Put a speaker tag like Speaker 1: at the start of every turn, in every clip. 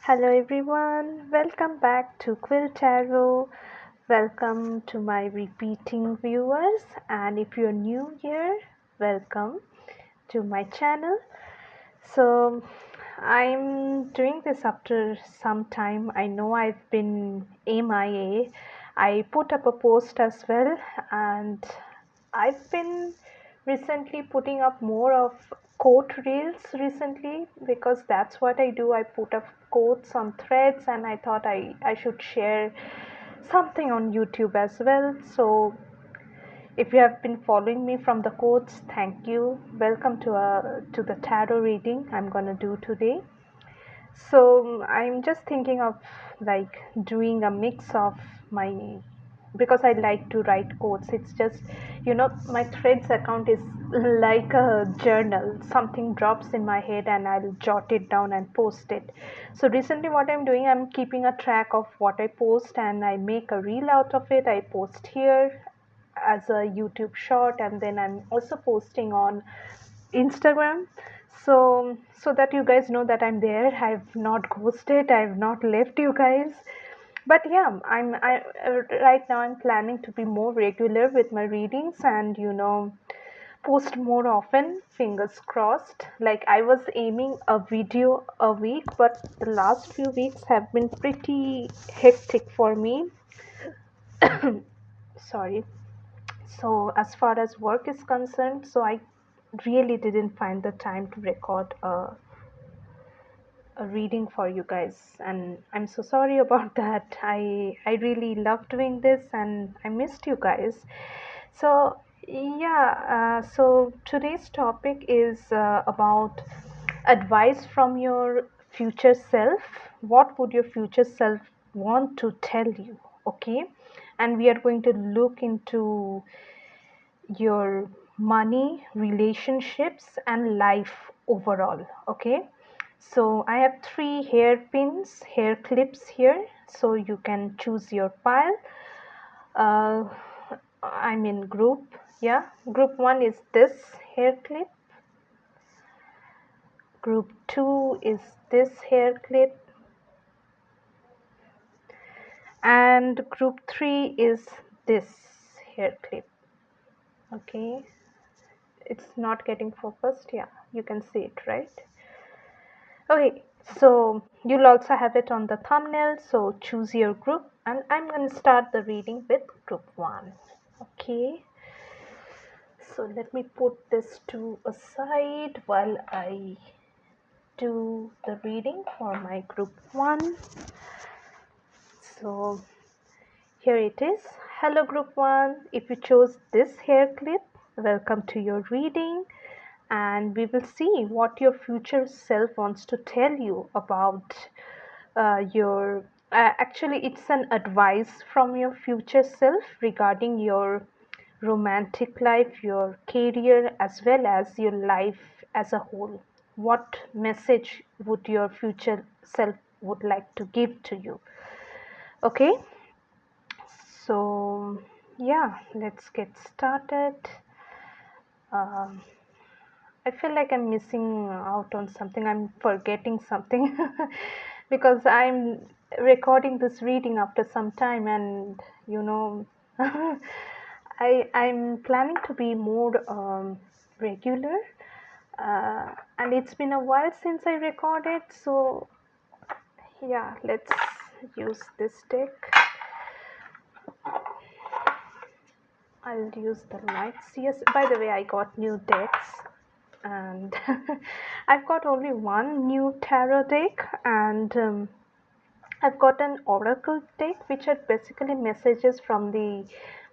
Speaker 1: Hello everyone, welcome back to QuillTarot. Welcome to my repeating viewers, and if you're new here, welcome to my channel. So, I'm doing this after some time. I know I've been MIA. I put up a post as well, and I've been recently putting up more of quote reels recently because that's what I do. I put up quotes on threads, and I thought I should share something on YouTube as well. So if you have been following me from the quotes, thank you. Welcome to the tarot reading I'm gonna do today. So I'm just thinking of like doing a mix of my, because I like to write quotes. It's just, my threads account is like a journal. Something drops in my head and I'll jot it down and post it. So recently what I'm doing, I'm keeping a track of what I post and I make a reel out of it. I post here as a YouTube short, and then I'm also posting on Instagram, so that you guys know that I'm there. I've not ghosted, I've not left you guys. But yeah, I right now I'm planning to be more regular with my readings and post more often, fingers crossed. Like I was aiming a video a week, but the last few weeks have been pretty hectic for me. Sorry. So as far as work is concerned, so I really didn't find the time to record a reading for you guys, and I'm so sorry about that. I really love doing this and I missed you guys. So yeah, so today's topic is about advice from your future self. What would your future self want to tell you? Okay, and we are going to look into your money, relationships, and life overall. Okay, so I have three hairpins, hair clips here, so you can choose your pile. uh, I'm in group, yeah, group one is this hair clip, group two is this hair clip, and group three is this hair clip. Okay, it's not getting focused. Yeah, you can see it, right? Okay, so you'll also have it on the thumbnail, so choose your group, and I'm going to start the reading with group 1. Okay, so let me put this to aside while I do the reading for my group 1. So here it is. Hello group 1, if you chose this hair clip, welcome to your reading, and we will see what your future self wants to tell you about your actually it's an advice from your future self regarding your romantic life, your career, as well as your life as a whole. What message would your future self would like to give to you? Okay, so yeah, let's get started. um, I feel like I'm missing out on something. I'm forgetting something because I'm recording this reading after some time, and you know, I'm planning to be more regular, and it's been a while since I recorded. So yeah, let's use this deck. I'll use the lights. Yes, by the way, I got new decks, and I've got only one new tarot deck, and I've got an oracle deck which are basically messages from the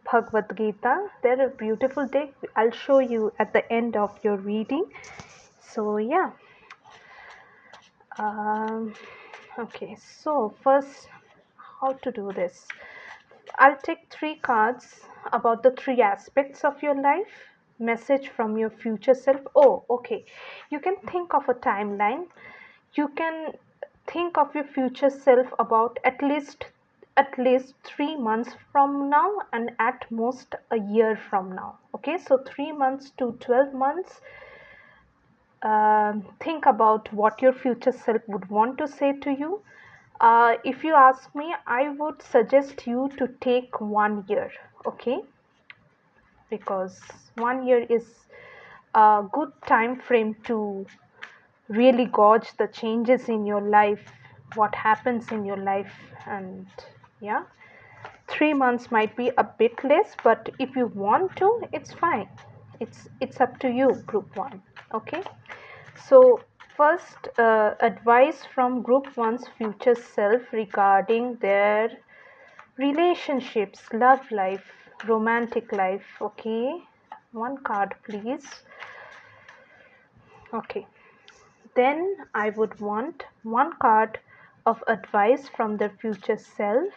Speaker 1: Bhagavad Gita. They're a beautiful deck. I'll show you at the end of your reading. So yeah. Um, okay, so first, how to do this? I'll take three cards about the three aspects of your life. Message from your future self. Oh, okay. You can think of a timeline. You can think of your future self about at least 3 months from now, and at most a year from now. Okay, so 3 months to 12 months, think about what your future self would want to say to you. If you ask me, I would suggest you to take 1 year, okay? Because 1 year is a good time frame to really gauge the changes in your life, what happens in your life, and yeah, 3 months might be a bit less, but if you want to, it's fine. It's up to you, group one. Okay. So first, advice from group one's future self regarding their relationships, love life, romantic life. Okay. One card, please. Okay. Then I would want one card of advice from their future self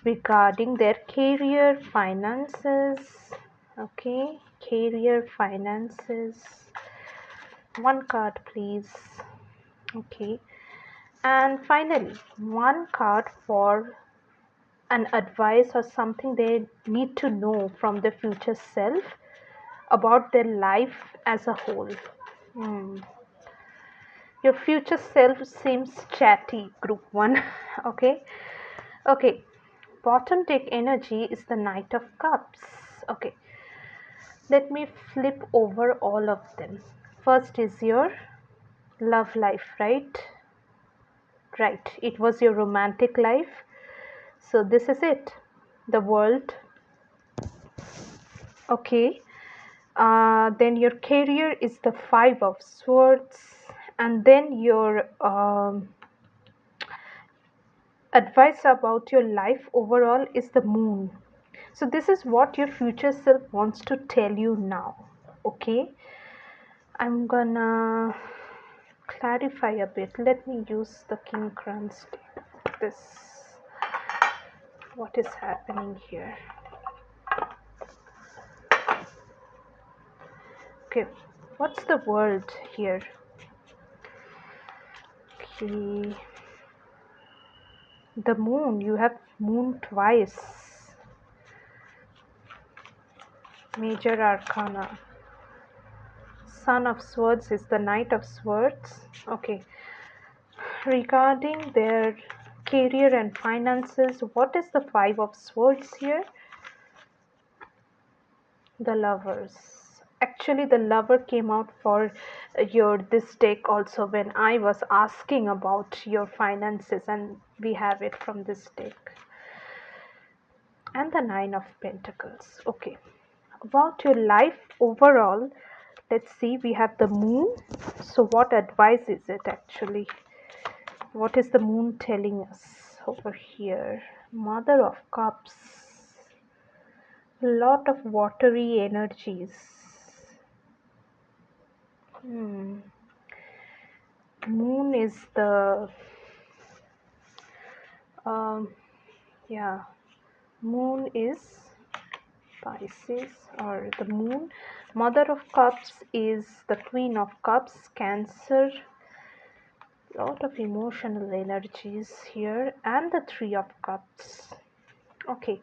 Speaker 1: regarding their career, finances. Okay, career, finances. One card, please. Okay, and finally, one card for an advice or something they need to know from their future self about their life as a whole. Hmm. Your future self seems chatty, group one. Okay. Okay. Bottom deck energy is the Knight of Cups. Okay. Let me flip over all of them. First is your love life, right? Right. It was your romantic life. So this is it. The world. Okay. Then your career is the Five of Swords. And then your advice about your life overall is the Moon. So this is what your future self wants to tell you now. Okay. I'm gonna clarify a bit. Let me use the King Crowns deck. This, what is happening here? Okay, what's the world here? Okay, the Moon. You have Moon twice. Major Arcana. Son of Swords is the Knight of Swords. Okay, regarding their career and finances, what is the Five of Swords here? The Lovers. Actually, the Lover came out for your this deck also when I was asking about your finances, and we have it from this deck. And the Nine of Pentacles. Okay, about your life overall, let's see, we have the Moon. So what advice is it actually? What is the Moon telling us over here? Mother of Cups. Lot of watery energies. Moon is the um, yeah, Moon is Pisces, or the Moon. Mother of Cups is the Queen of Cups, Cancer. Lot of emotional energies here, and the Three of Cups. Okay,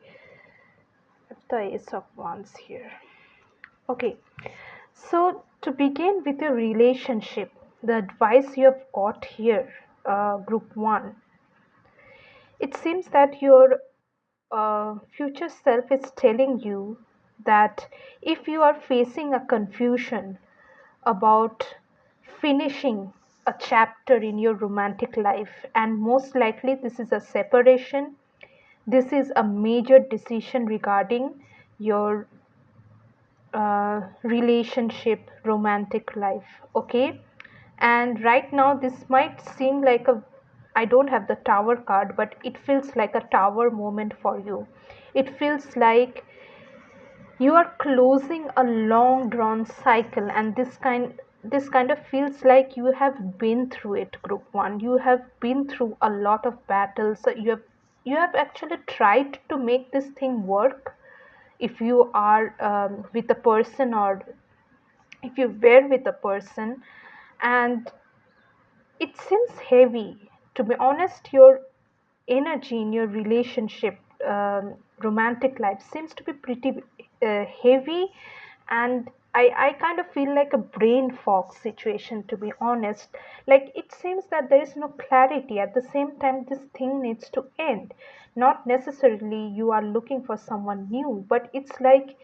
Speaker 1: the Ace of Wands here. Okay, so to begin with your relationship, the advice you have got here, group one, it seems that your future self is telling you that if you are facing a confusion about finishing a chapter in your romantic life, and most likely this is a separation, this is a major decision regarding your relationship, romantic life. Okay, and right now this might seem like a, I don't have the Tower card, but it feels like a tower moment for you. It feels like you are closing a long drawn cycle, and this kind of feels like you have been through it, group one. You have been through a lot of battles. So you have actually tried to make this thing work, if you are with a person, or if you were with a person, and it seems heavy. To be honest, your energy in your relationship, romantic life, seems to be pretty heavy, and I kind of feel like a brain fog situation, to be honest. Like it seems that there is no clarity. At the same time, this thing needs to end. Not necessarily you are looking for someone new, but it's like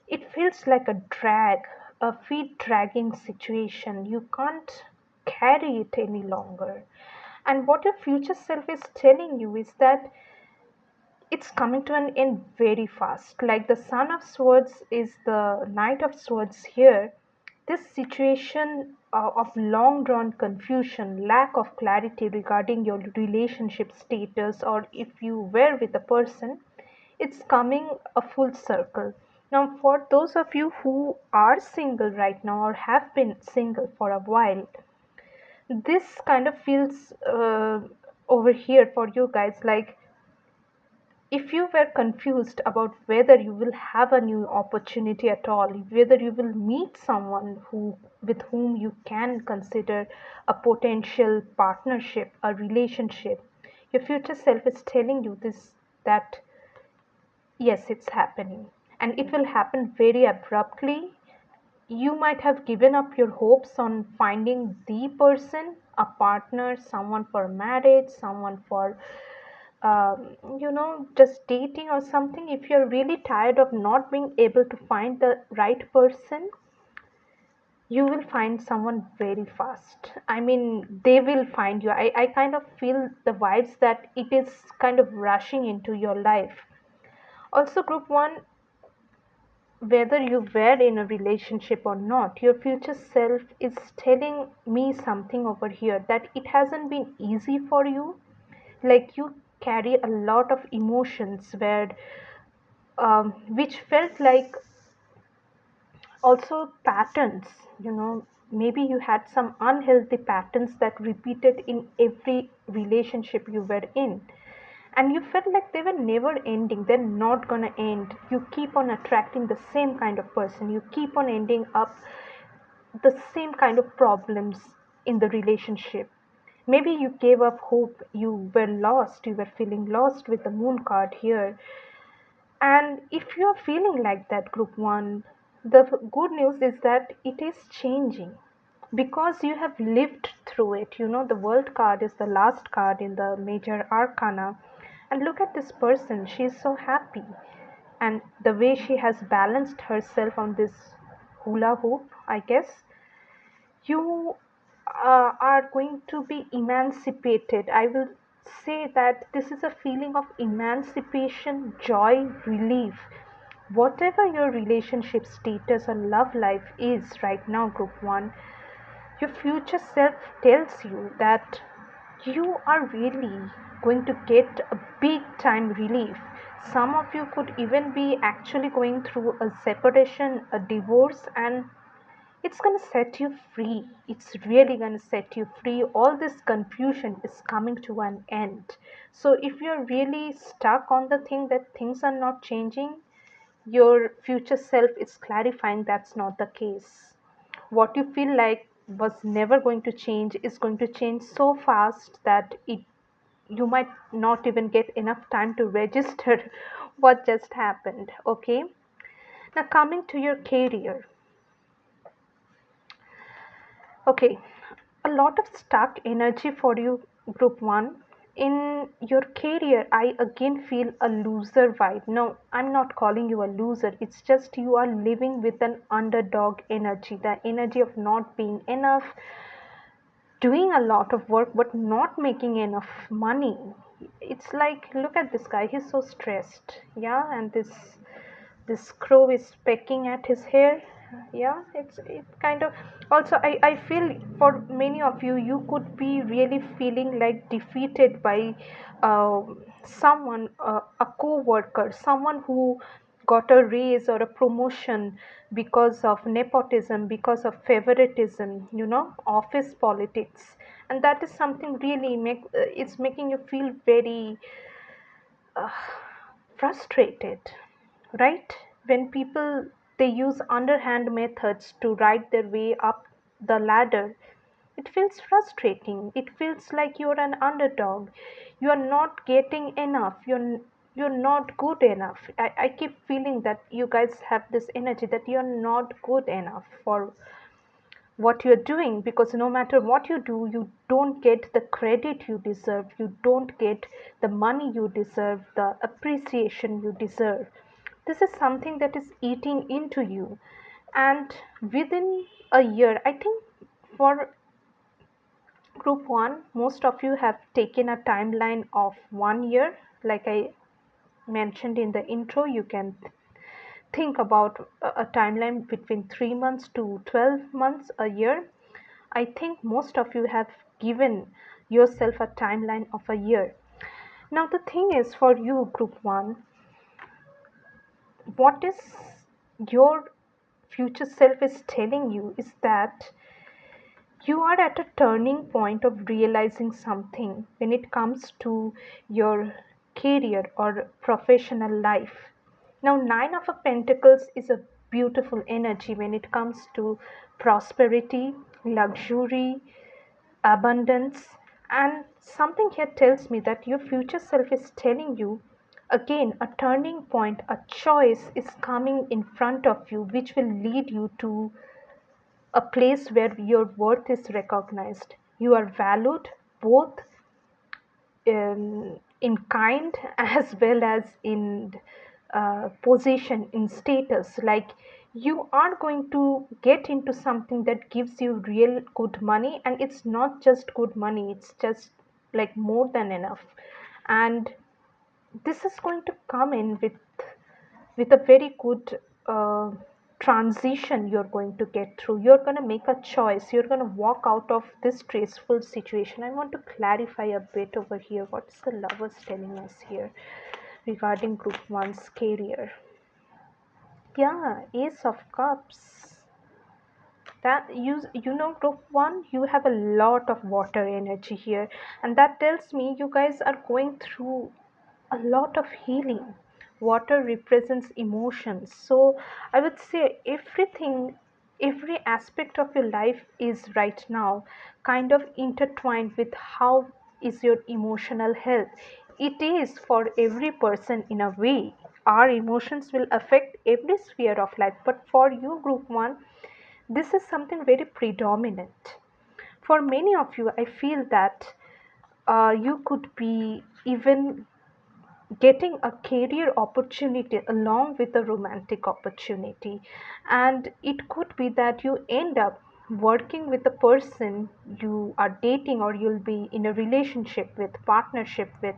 Speaker 1: it feels like a drag, a feet dragging situation. You can't carry it any longer. And what your future self is telling you is that it's coming to an end very fast. Like the Son of Swords is the Knight of Swords here. This situation of long drawn confusion, lack of clarity regarding your relationship status, or if you were with a person, it's coming a full circle. Now, for those of you who are single right now or have been single for a while, this kind of feels over here for you guys like if you were confused about whether you will have a new opportunity at all, whether you will meet someone who with whom you can consider a potential partnership, a relationship, your future self is telling you this, that yes, it's happening, and it will happen very abruptly. You might have given up your hopes on finding the person, a partner, someone for marriage, someone for just dating or something. If you're really tired of not being able to find the right person, you will find someone very fast. I mean, they will find you. I kind of feel the vibes that it is kind of rushing into your life. Also, group one, whether you were in a relationship or not, your future self is telling me something over here that it hasn't been easy for you. Like you carry a lot of emotions where which felt like also patterns, maybe you had some unhealthy patterns that repeated in every relationship you were in, and you felt like they were never ending, they're not gonna end. You keep on attracting the same kind of person, you keep on ending up the same kind of problems in the relationship. Maybe you gave up hope, you were lost, you were feeling lost with the moon card here. And if you're feeling like that, group one, the good news is that it is changing because you have lived through it. The world card is the last card in the major arcana. And look at this person, she's so happy. And the way she has balanced herself on this hula hoop, I guess, you are going to be emancipated. I will say that this is a feeling of emancipation, joy, relief. Whatever your relationship status or love life is right now, group one, your future self tells you that you are really going to get a big time relief. Some of you could even be actually going through a separation, a divorce, and it's going to set you free. It's really going to set you free. All this confusion is coming to an end. So if you're really stuck on the thing that things are not changing, your future self is clarifying that's not the case. What you feel like was never going to change is going to change so fast that it you might not even get enough time to register what just happened. Okay, now coming to your career. Okay, a lot of stuck energy for you, group one. In your career, I again feel a loser vibe. No, I'm not calling you a loser. It's just you are living with an underdog energy, the energy of not being enough, doing a lot of work but not making enough money. It's like, look at this guy, he's so stressed. Yeah, and this crow is pecking at his hair. Yeah, it kind of, also I feel for many of you, you could be really feeling like defeated by someone, a co-worker, someone who got a raise or a promotion because of nepotism, because of favoritism, office politics. And that is something really it's making you feel very uh, frustrated, right? When people, they use underhand methods to ride their way up the ladder, it feels frustrating. It feels like you're an underdog. You are not getting enough. you're not good enough. I keep feeling that you guys have this energy that you're not good enough for what you're doing, because no matter what you do, you don't get the credit you deserve, you don't get the money you deserve, the appreciation you deserve. This is something that is eating into you. And within a year, I think for group one, most of you have taken a timeline of 1 year. Like I mentioned in the intro, you can think about a timeline between 3 months to 12 months, a year. I think most of you have given yourself a timeline of a year. Now, the thing is, for you, group one, what is your future self is telling you is that you are at a turning point of realizing something when it comes to your career or professional life. Now, Nine of Pentacles is a beautiful energy when it comes to prosperity, luxury, abundance, and something here tells me that your future self is telling you again a turning point, a choice is coming in front of you which will lead you to a place where your worth is recognized. You are valued both in kind as well as in position, in status. Like, you are going to get into something that gives you real good money, and it's not just good money, it's just like more than enough. And this is going to come in with a very good transition you're going to get through. You're going to make a choice. You're going to walk out of this stressful situation. I want to clarify a bit over here. What's the lovers telling us here regarding group one's career? Yeah, Ace of Cups. That you know, group one, you have a lot of water energy here, and that tells me you guys are going through a lot of healing. Water represents emotions, so I would say everything, every aspect of your life is right now kind of intertwined with how is your emotional health. It is for every person in a way. Our emotions will affect every sphere of life, but for you, group one, this is something very predominant. For many of you, I feel that you could be even getting a career opportunity along with a romantic opportunity, and it could be that you end up working with the person you are dating or you'll be in a relationship with, partnership with.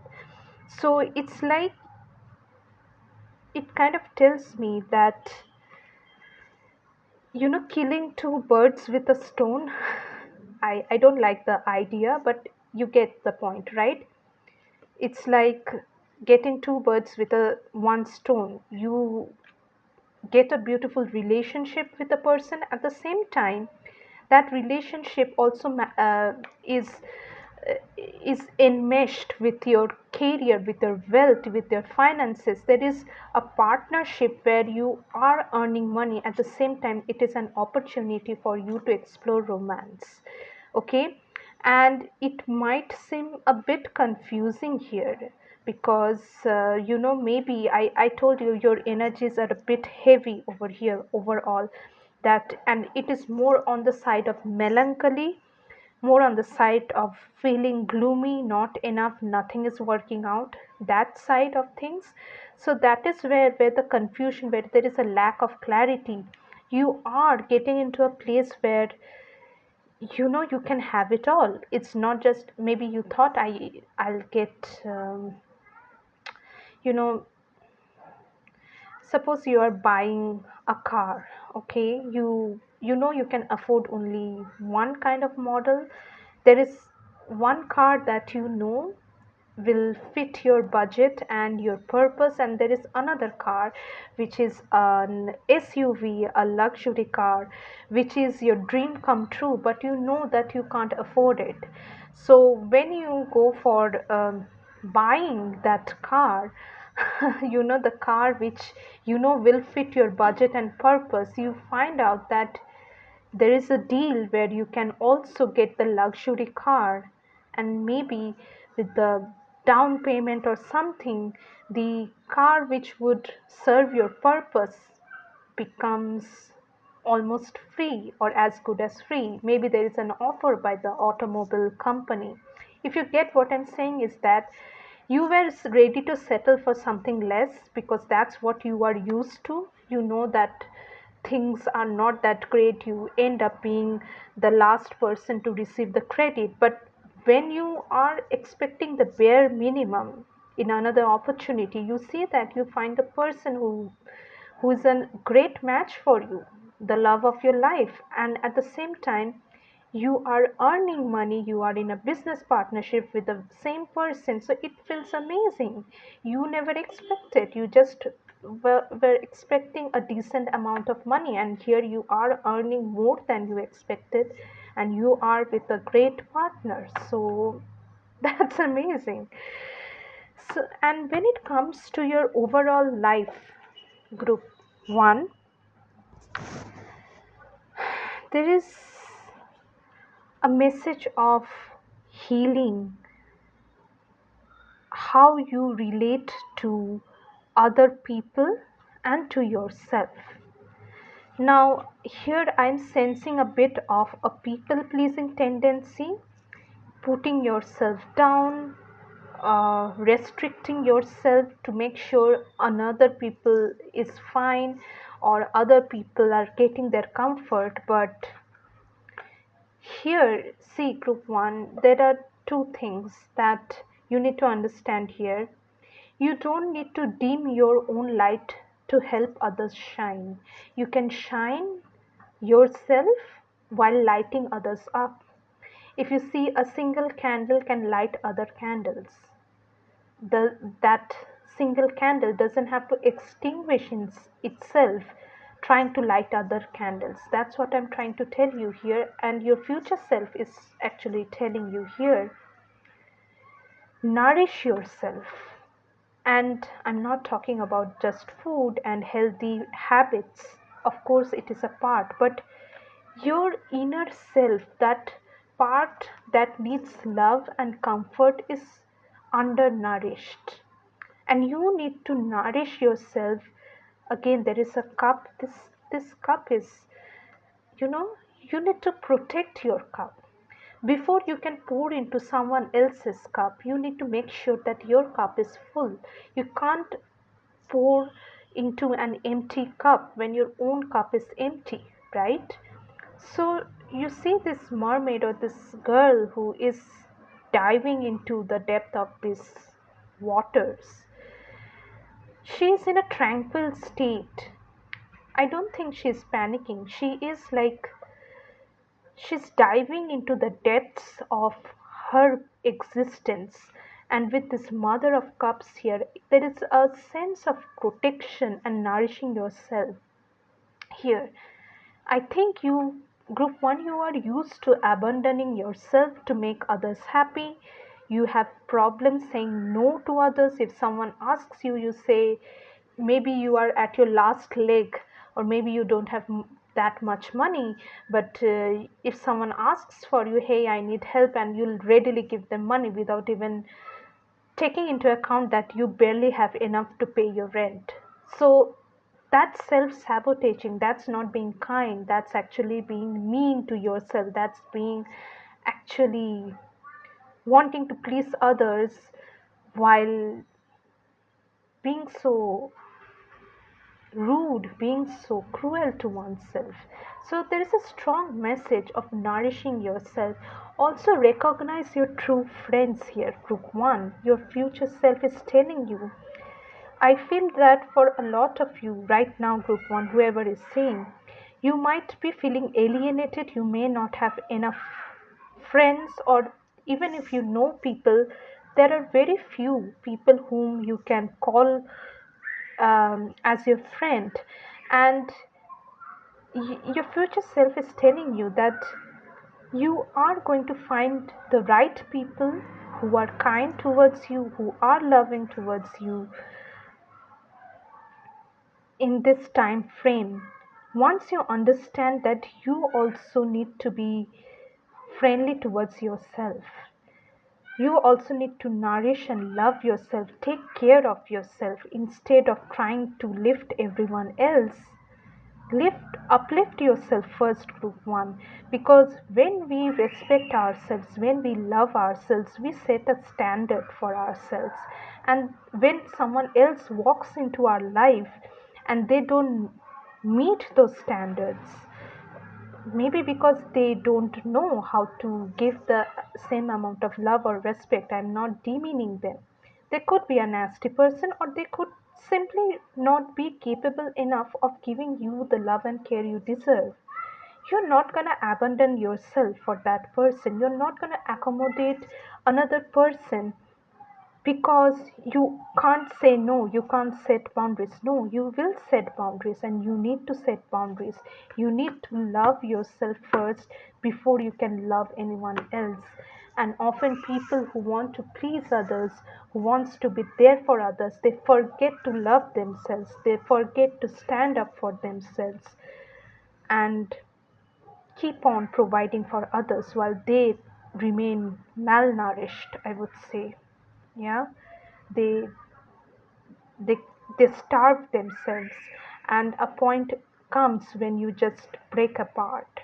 Speaker 1: So it's like, it kind of tells me that, killing two birds with a stone. I don't like the idea, but you get the point, right? It's like getting two birds with a one stone. You get a beautiful relationship with a person, at the same time that relationship also is enmeshed with your career, with your wealth, with your finances. There is a partnership where you are earning money, at the same time it is an opportunity for you to explore romance. Okay, and it might seem a bit confusing here because maybe I told you your energies are a bit heavy over here overall, that, and it is more on the side of melancholy, more on the side of feeling gloomy, not enough, nothing is working out, that side of things. So that is where the confusion, where there is a lack of clarity. You are getting into a place where you can have it all. It's not just, maybe you thought I'll get you know suppose you are buying a car. Okay, you know you can afford only one kind of model. There is one car that will fit your budget and your purpose, and there is another car which is an SUV, a luxury car, which is your dream come true, but you know that you can't afford it. So when you go for buying that car, the car which will fit your budget and purpose, you find out that there is a deal where you can also get the luxury car, and maybe with the down payment or something, the car which would serve your purpose becomes almost free or as good as free. Maybe there is an offer by the automobile company. If you get what I'm saying, is that you were ready to settle for something less because that's what you are used to. You know that things are not that great. You end up being the last person to receive the credit. But when you are expecting the bare minimum in another opportunity, you see that you find the person who is a great match for you, the love of your life, and at the same time, you are earning money, you are in a business partnership with the same person, so it feels amazing. You never expected, you just were expecting a decent amount of money, and here you are earning more than you expected, and you are with a great partner. So that's amazing. So, and when it comes to your overall life, group one, there is a message of healing, how you relate to other people and to yourself. Now, here I'm sensing a bit of a people pleasing tendency, putting yourself down, restricting yourself to make sure another people is fine or other people are getting their comfort. But here, see, group one, there are two things that you need to understand here. You don't need to dim your own light to help others shine. You can shine yourself while lighting others up. If you see, a single candle can light other candles. That single candle doesn't have to extinguish itself trying to light other candles. That's what I'm trying to tell you here, and your future self is actually telling you here. Nourish yourself. And I'm not talking about just food and healthy habits. Of course, it is a part, but your inner self, that part that needs love and comfort, is undernourished. And you need to nourish yourself. Again, there is a cup. This cup is, you know, you need to protect your cup. Before you can pour into someone else's cup, you need to make sure that your cup is full. You can't pour into an empty cup when your own cup is empty, right? So you see this mermaid or this girl who is diving into the depth of these waters. She is in a tranquil state. I don't think she's panicking. She is like she's diving into the depths of her existence. And with this Mother of Cups here, there is a sense of protection and nourishing yourself here. I think you, group one, you are used to abandoning yourself to make others happy. You have problems saying no to others. If someone asks you, you say maybe you are at your last leg, or maybe you don't have that much money. But if someone asks for you, hey, I need help, and you'll readily give them money without even taking into account that you barely have enough to pay your rent. So that's self-sabotaging, that's not being kind, that's actually being mean to yourself, that's being actually wanting to please others while being so rude, being so cruel to oneself. So there is a strong message of nourishing yourself. Also recognize your true friends here, group one. Your future self is telling you. I feel that for a lot of you right now, group one, whoever is saying, you might be feeling alienated, you may not have enough friends, or even if you know people, there are very few people whom you can call as your friend. And your future self is telling you that you are going to find the right people who are kind towards you, who are loving towards you in this time frame. Once you understand that you also need to be friendly towards yourself, You also need to nourish and love yourself, take care of yourself instead of trying to lift everyone else. Uplift yourself first, group one, because when we respect ourselves, when we love ourselves, we set a standard for ourselves. And when someone else walks into our life and they don't meet those standards, maybe because they don't know how to give the same amount of love or respect, I'm not demeaning them. They could be a nasty person, or they could simply not be capable enough of giving you the love and care you deserve. You're not going to abandon yourself for that person. You're not going to accommodate another person because you can't say no, you can't set boundaries. No, you will set boundaries, and you need to set boundaries. You need to love yourself first before you can love anyone else. And often people who want to please others, who wants to be there for others, they forget to love themselves, they forget to stand up for themselves, and keep on providing for others while they remain malnourished, I would say. Yeah, they they they starve themselves, and a point comes when you just break apart,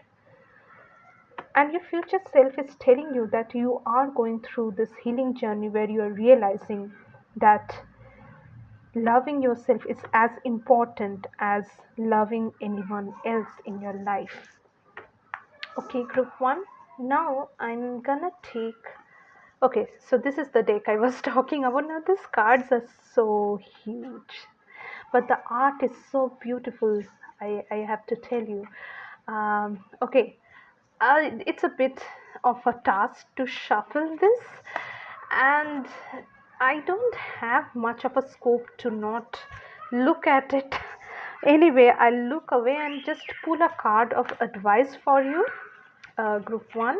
Speaker 1: and your future self is telling you that you are going through this healing journey where you are realizing that loving yourself is as important as loving anyone else in your life. Okay, group one, now I'm gonna take. Okay, so this is the deck I was talking about. Now, these cards are so huge, but the art is so beautiful. I have to tell you. Okay, it's a bit of a task to shuffle this, and I don't have much of a scope to not look at it. Anyway, I'll look away and just pull a card of advice for you, group one,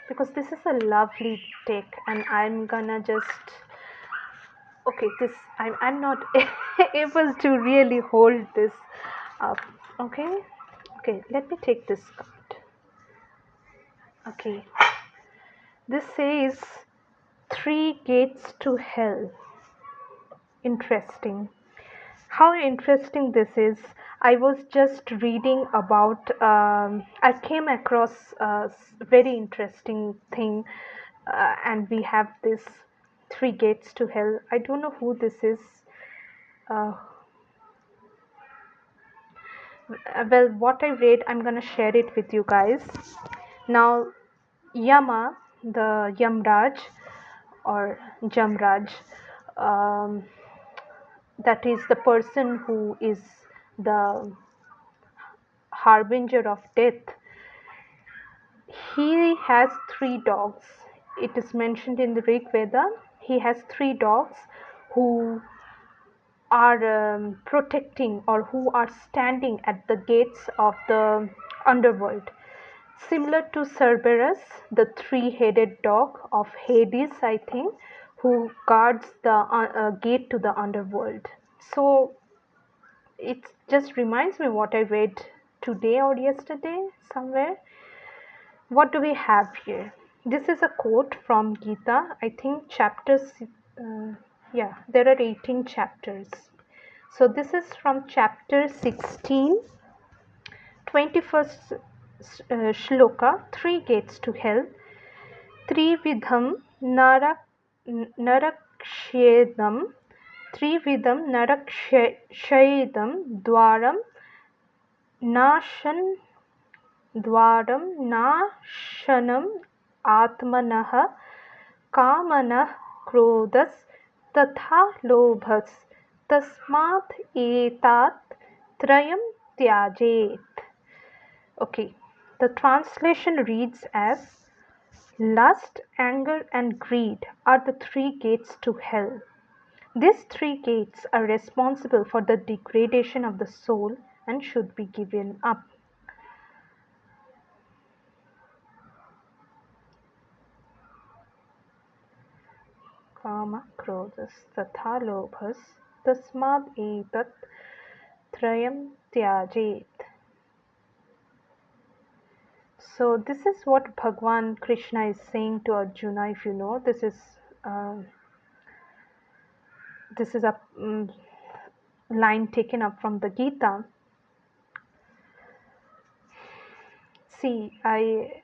Speaker 1: because this is a lovely deck, and I'm gonna just, okay, this, I'm not able to really hold this up. Okay, okay, let me take this card. Okay, this says three gates to hell. Interesting. How interesting this is. I was just reading about, I came across a very interesting thing, and we have this three gates to hell. I don't know who this is. Uh, well, what I read, I'm gonna share it with you guys. Now, Yama, the Yamraj or Jamraj, um, that is the person who is the harbinger of death. He has three dogs. It is mentioned in the Rig Veda. He has three dogs who are protecting, or who are standing at the gates of the underworld. Similar to Cerberus, the three-headed dog of Hades, I think, who guards the gate to the underworld. So it just reminds me what I read today or yesterday somewhere. What do we have here? This is a quote from Gita. I think chapters, yeah, there are 18 chapters. So this is from chapter 16, 21st shloka, three gates to hell. Trividham narakshyedam, Trividham narakshyedam dwaram nashan द्वारं नाशनम् आत्मनः कामनः क्रोधस्तथा लोभस्तस्मात् एतात् त्रयं त्याजेत्. Okay, the translation reads as: lust, anger, and greed are the three gates to hell. These three gates are responsible for the degradation of the soul and should be given up. काम क्रोधस्तथा लोभस्तस्माद् एतत् त्रयं त्याजेत्. So this is what Bhagwan Krishna is saying to Arjuna. If you know, this is Um this is a line taken up from the Gita. See, I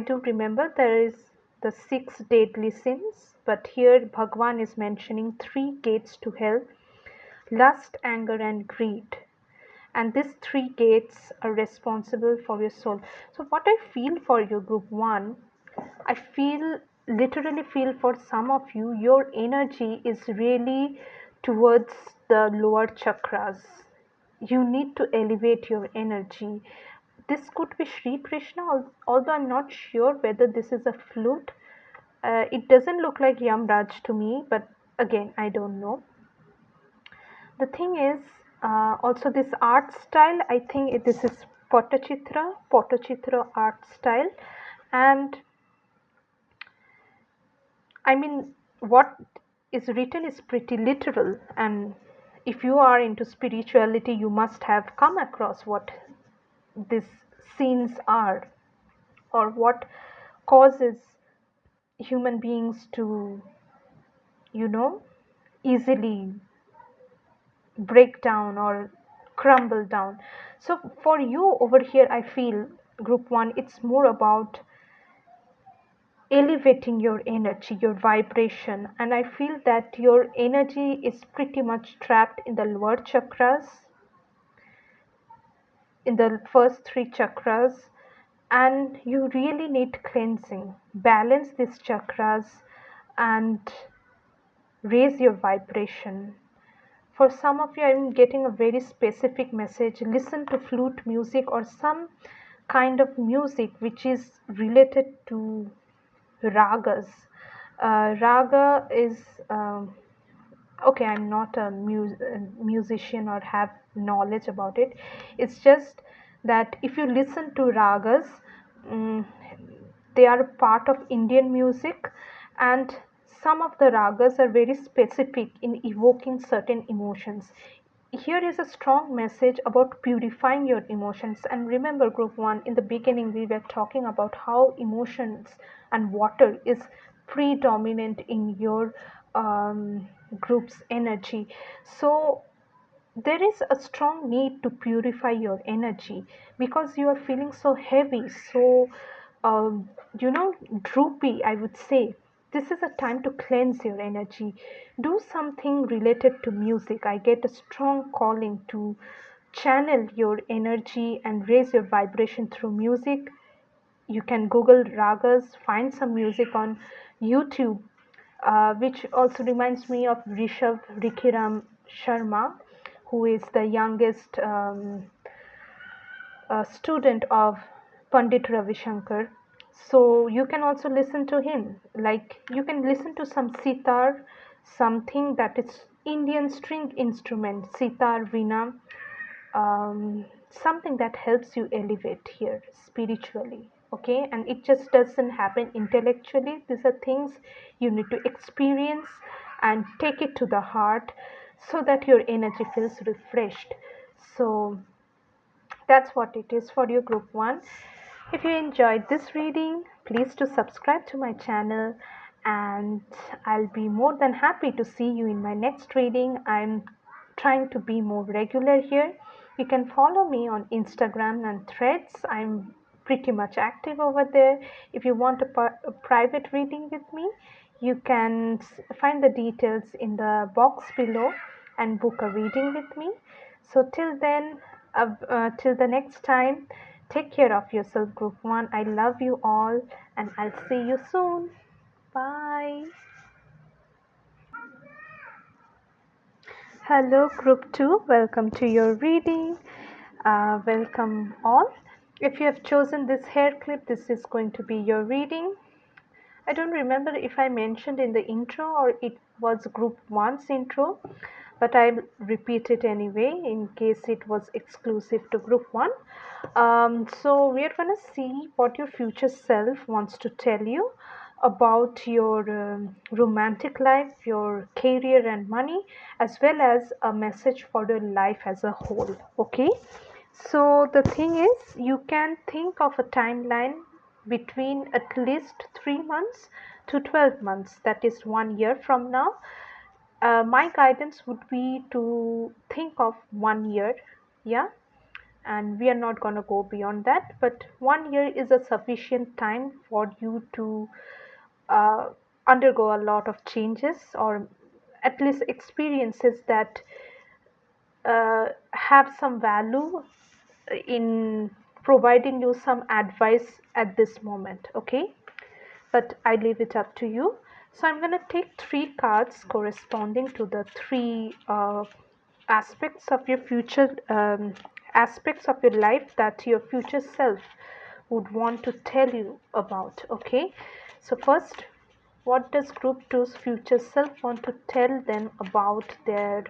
Speaker 1: do remember there is the six deadly sins, but here Bhagwan is mentioning three gates to hell: lust, anger, and greed. And these three gates are responsible for your soul. So, what I feel for you, group one, I literally feel for some of you, your energy is really towards the lower chakras. You need to elevate your energy. This could be Sri Krishna, although I'm not sure whether this is a flute. It doesn't look like Yamraj to me, but again, I don't know. The thing is, also this art style, I think this is Potachitra art style. And I mean, what is written is pretty literal. And if you are into spirituality, you must have come across what these scenes are, or what causes human beings to, you know, easily break down or crumble down. So for you over here, I feel, group one, it's more about elevating your energy, your vibration. And I feel that your energy is pretty much trapped in the lower chakras, in the first three chakras, and you really need cleansing. Balance these chakras and raise your vibration. For some of you, I'm getting a very specific message. Listen to flute music or some kind of music which is related to ragas. Raga is okay. I'm not a musician or have knowledge about it. It's just that if you listen to ragas, um, they are a part of Indian music, and some of the ragas are very specific in evoking certain emotions. Here is a strong message about purifying your emotions. And remember, group one, in the beginning, we were talking about how emotions and water is predominant in your group's energy. So there is a strong need to purify your energy because you are feeling so heavy, so um, droopy, I would say. This is a time to cleanse your energy. Do something related to music. I get a strong calling to channel your energy and raise your vibration through music. You can Google ragas, find some music on YouTube, which also reminds me of Rishabh Rikiram Sharma, who is the youngest student of Pandit Ravi Shankar. So you can also listen to him. Like you can listen to some sitar, something that is Indian string instrument, sitar, veena, something that helps you elevate here spiritually. Okay, and it just doesn't happen intellectually. These are things you need to experience and take it to the heart so that your energy feels refreshed. So that's what it is for you, group one. If you enjoyed this reading, please do subscribe to my channel, and I'll be more than happy to see you in my next reading. I'm trying to be more regular here. You can follow me on Instagram and Threads. I'm pretty much active over there. If you want a private reading with me, you can find the details in the box below and book a reading with me. So till the next time, take care of yourself, group one. I love you all, and I'll see you soon. Bye. Hello, group two. Welcome to your reading. Welcome all. If you have chosen this hair clip, this is going to be your reading. I don't remember if I mentioned in the intro or it was group one's intro, but I'll repeat it anyway in case it was exclusive to group one. So we're going to see what your future self wants to tell you about your romantic life, your career and money, as well as a message for your life as a whole. Okay, so the thing is, you can think of a timeline between at least 3 months to 12 months, that is 1 year from now. My guidance would be to think of 1 year, yeah, and we are not going to go beyond that, but 1 year is a sufficient time for you to uh, undergo a lot of changes, or at least experiences that have some value in providing you some advice at this moment, okay? But I leave it up to you. So I'm going to take three cards corresponding to the three aspects of your future, aspects of your life that your future self would want to tell you about, okay? So first, what does group two's future self want to tell them about their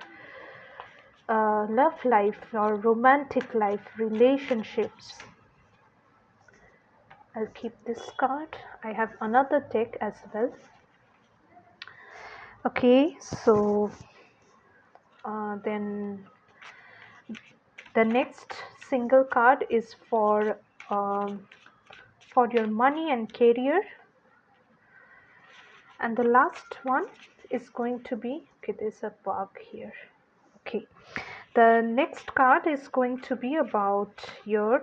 Speaker 1: love life or romantic life, relationships? I'll keep this card. I have another deck as well. Okay, so then the next single card is um, for your money and career, and the last one is going to be, okay, there's a bug here. Okay, the next card is going to be about your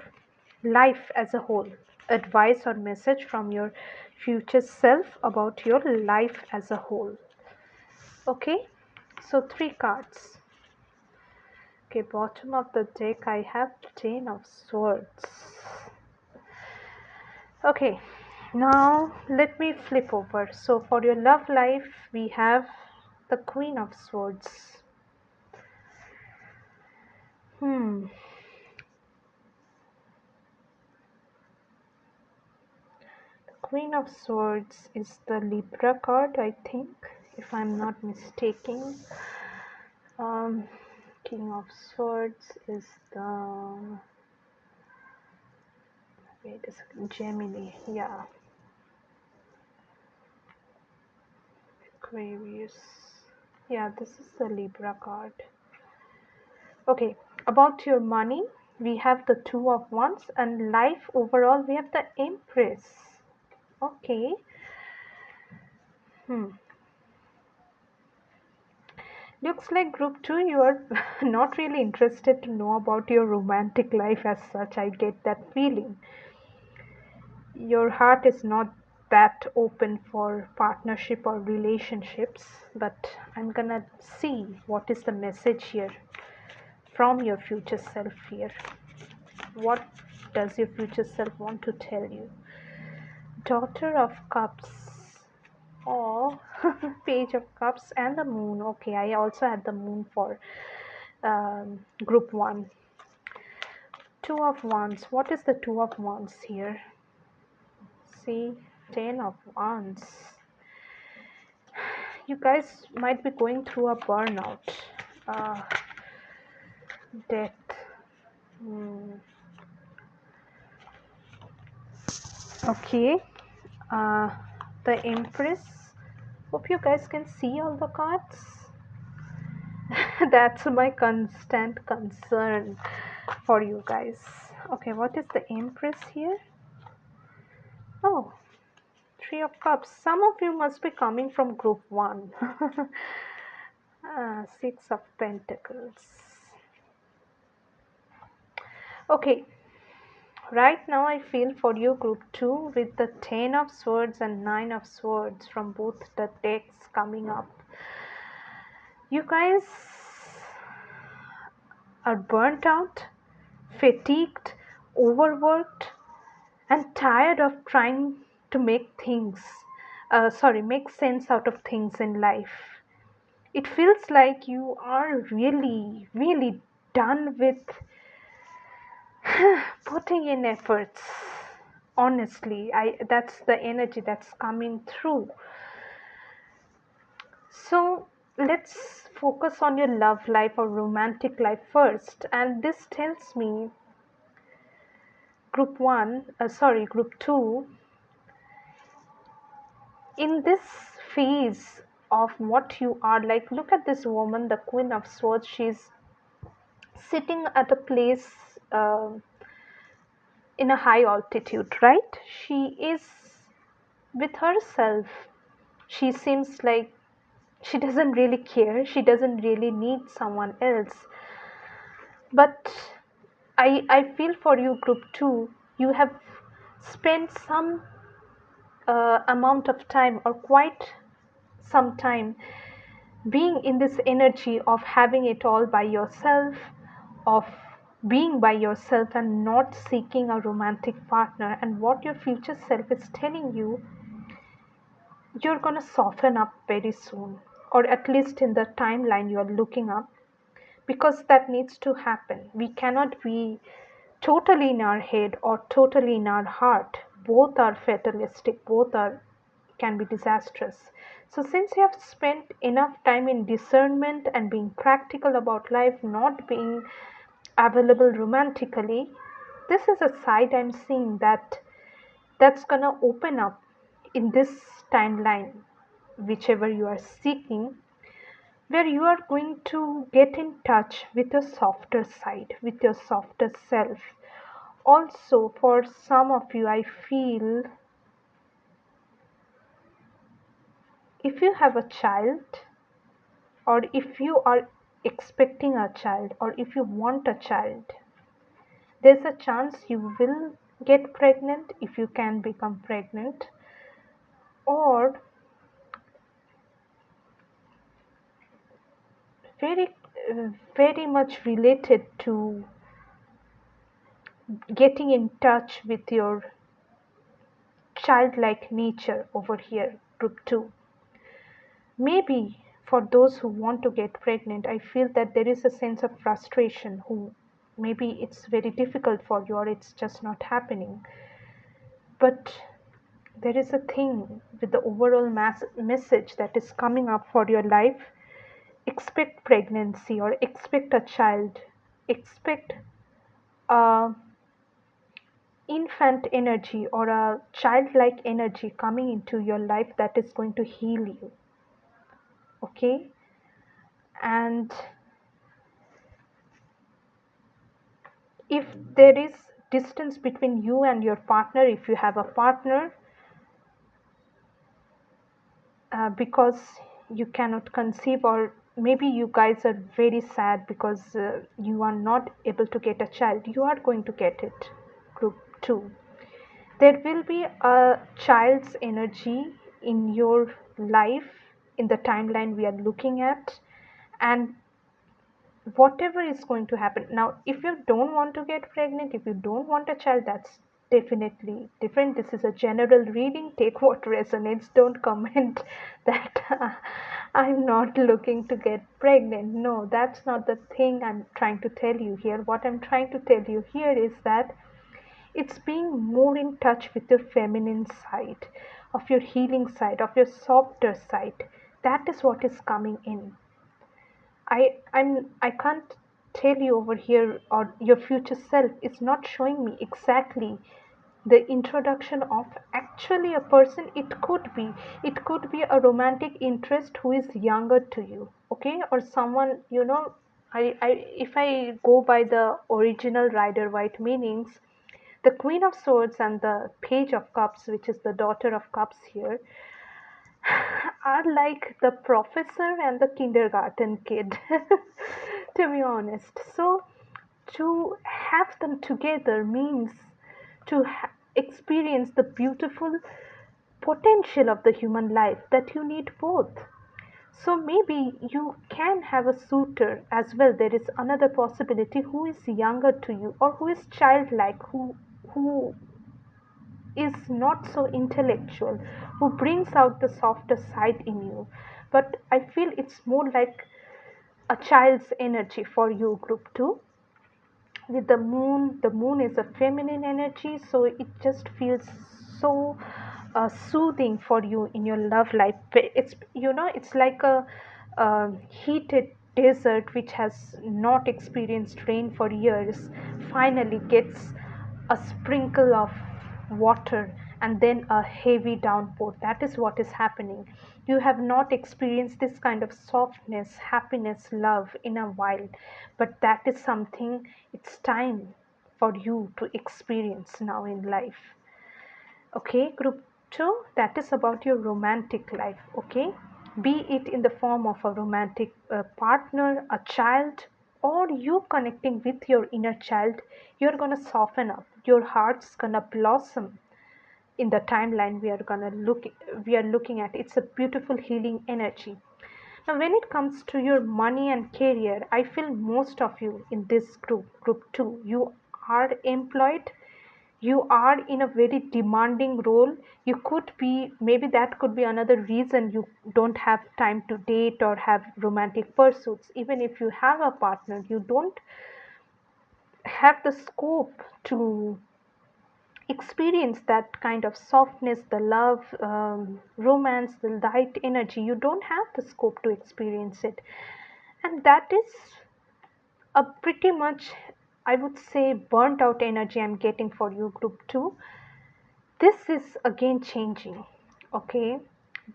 Speaker 1: life as a whole, advice or message from your future self about your life as a whole. Okay, so three cards. Okay, bottom of the deck I have Ten of Swords. Okay, now let me flip over. So for your love life we have the Queen of Swords. The Queen of Swords is the Libra card, I think, if I'm not mistaken. um, King of Swords is the, wait a second, Gemini, yeah, Aquarius, yeah, this is the Libra card. Okay, about your money we have the Two of Wands, and life overall we have the Empress. Okay. Looks like group 2 you are not really interested to know about your romantic life as such. I get that feeling. Your heart is not that open for partnership or relationships, but I'm gonna see what is the message here from your future self here. What does your future self want to tell you? Daughter of Cups. Oh, Page of Cups and the Moon. Okay, I also had the Moon for group 1. Two of Wands. What is the Two of Wands here? See, Ten of Wands. You guys might be going through a burnout, uh, death. Okay, uh, the Empress. Hope you guys can see all the cards. That's my constant concern for you guys. Okay, what is the Empress here? Oh, Three of Cups. Some of you must be coming from group 1. Six of Pentacles. Okay, right now I feel for you group 2 with the 10 of Swords and 9 of Swords from both the decks coming up. You guys are burnt out, fatigued, overworked, and tired of trying to make make sense out of things in life. It feels like you are really, really done with putting in efforts. Honestly, that's the energy that's coming through. So let's focus on your love life or romantic life first. And this tells me group 2, in this phase of what you are like, look at this woman, the Queen of Swords. She's sitting at a place in a high altitude, right? She is with herself. She seems like she doesn't really care, she doesn't really need someone else. But I feel for you, group 2, you have spent some amount of time, or quite some time, being in this energy of having it all by yourself, of being by yourself and not seeking a romantic partner. And what your future self is telling you, you're going to soften up very soon, or at least in the timeline you're looking up, because that needs to happen. We cannot be totally in our head or totally in our heart. Both are fatalistic, both are can be disastrous. So since you have spent enough time in discernment and being practical about life, not being available romantically, this is a side I'm seeing that's gonna open up in this timeline, whichever you are seeking, where you are going to get in touch with your softer side, with your softer self. Also, for some of you, I feel if you have a child, or if you are expecting a child, or if you want a child, there's a chance you will get pregnant if you can become pregnant, or very, very much related to getting in touch with your childlike nature over here, group 2. Maybe for those who want to get pregnant, I feel that there is a sense of frustration, who maybe it's very difficult for you, or it's just not happening. But there is a thing with the overall message that is coming up for your life. Expect pregnancy, or expect a child, expect a infant energy or a childlike energy coming into your life that is going to heal you. Okay? And if there is distance between you and your partner, if you have a partner, because you cannot conceive, or maybe you guys are very sad because you are not able to get a child, you are going to get it, group 2. There will be a child's energy in your life in the timeline we are looking at, and whatever is going to happen. Now, if you don't want to get pregnant, if you don't want a child, that's definitely different. This is a general reading. Take what resonates. Don't comment that I'm not looking to get pregnant. No, that's not the thing I'm trying to tell you here. What I'm trying to tell you here is that it's being more in touch with your feminine side, of your healing side, of your softer side. That is what is coming in. I can't tell you over here, or your future self is not showing me exactly the introduction of actually a person. It could be a romantic interest who is younger to you, okay, or someone, I if I go by the original Rider White meanings, the Queen of Swords and the Page of Cups, which is the Daughter of Cups here, are like the professor and the kindergarten kid, to be honest. So, to have them together means to experience the beautiful potential of the human life, that you need both. So maybe you can have a suitor as well. There is another possibility who is younger to you, or who is childlike, who is not so intellectual, who brings out the softer side in you. But I feel it's more like a child's energy for you, group 2. With the moon is a feminine energy, so it just feels so soothing for you in your love life. It's like a heated desert which has not experienced rain for years, finally gets a sprinkle of water, and then a heavy downpour. That is what is happening. You have not experienced this kind of softness, happiness, love in a while, but that is something it's time for you to experience now in life. Okay, group 2, that is about your romantic life, okay? Be it in the form of a romantic partner, a child, or you connecting with your inner child, you're going to soften up. Your heart's going to blossom in the timeline we are looking at. It's a beautiful healing energy. Now, when it comes to your money and career, I feel most of you in this group 2, you are employed, you are in a very demanding role. You could be, maybe that could be another reason you don't have time to date or have romantic pursuits. Even if you have a partner, you don't have the scope to experience that kind of softness, the love, romance, the light energy. You don't have the scope to experience it. And that is a pretty much, I would say, burnt out energy I'm getting for you, group 2. This is again changing, okay?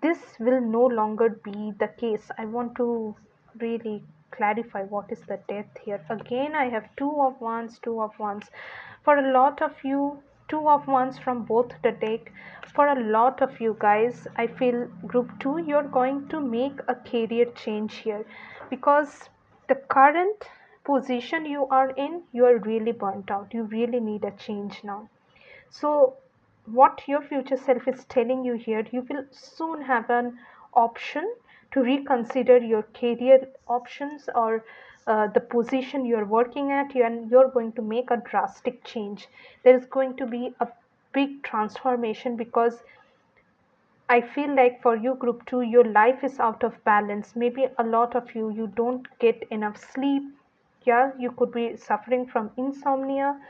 Speaker 1: This will no longer be the case. I want to really clarify what is the depth here. Again, I have two of wands, two of wands. For a lot of you, two of wands from both the deck. For a lot of you guys, I feel group 2, you're going to make a career change here, because the current position you are in, you are really burnt out. You really need a change now. So, what your future self is telling you here, you will soon have an option to reconsider your career options, or the position you're working at, and you're going to make a drastic change. There is going to be a big transformation, because I feel like for you, group 2, your life is out of balance. Maybe a lot of you, you don't get enough sleep. Yeah, you could be suffering from insomnia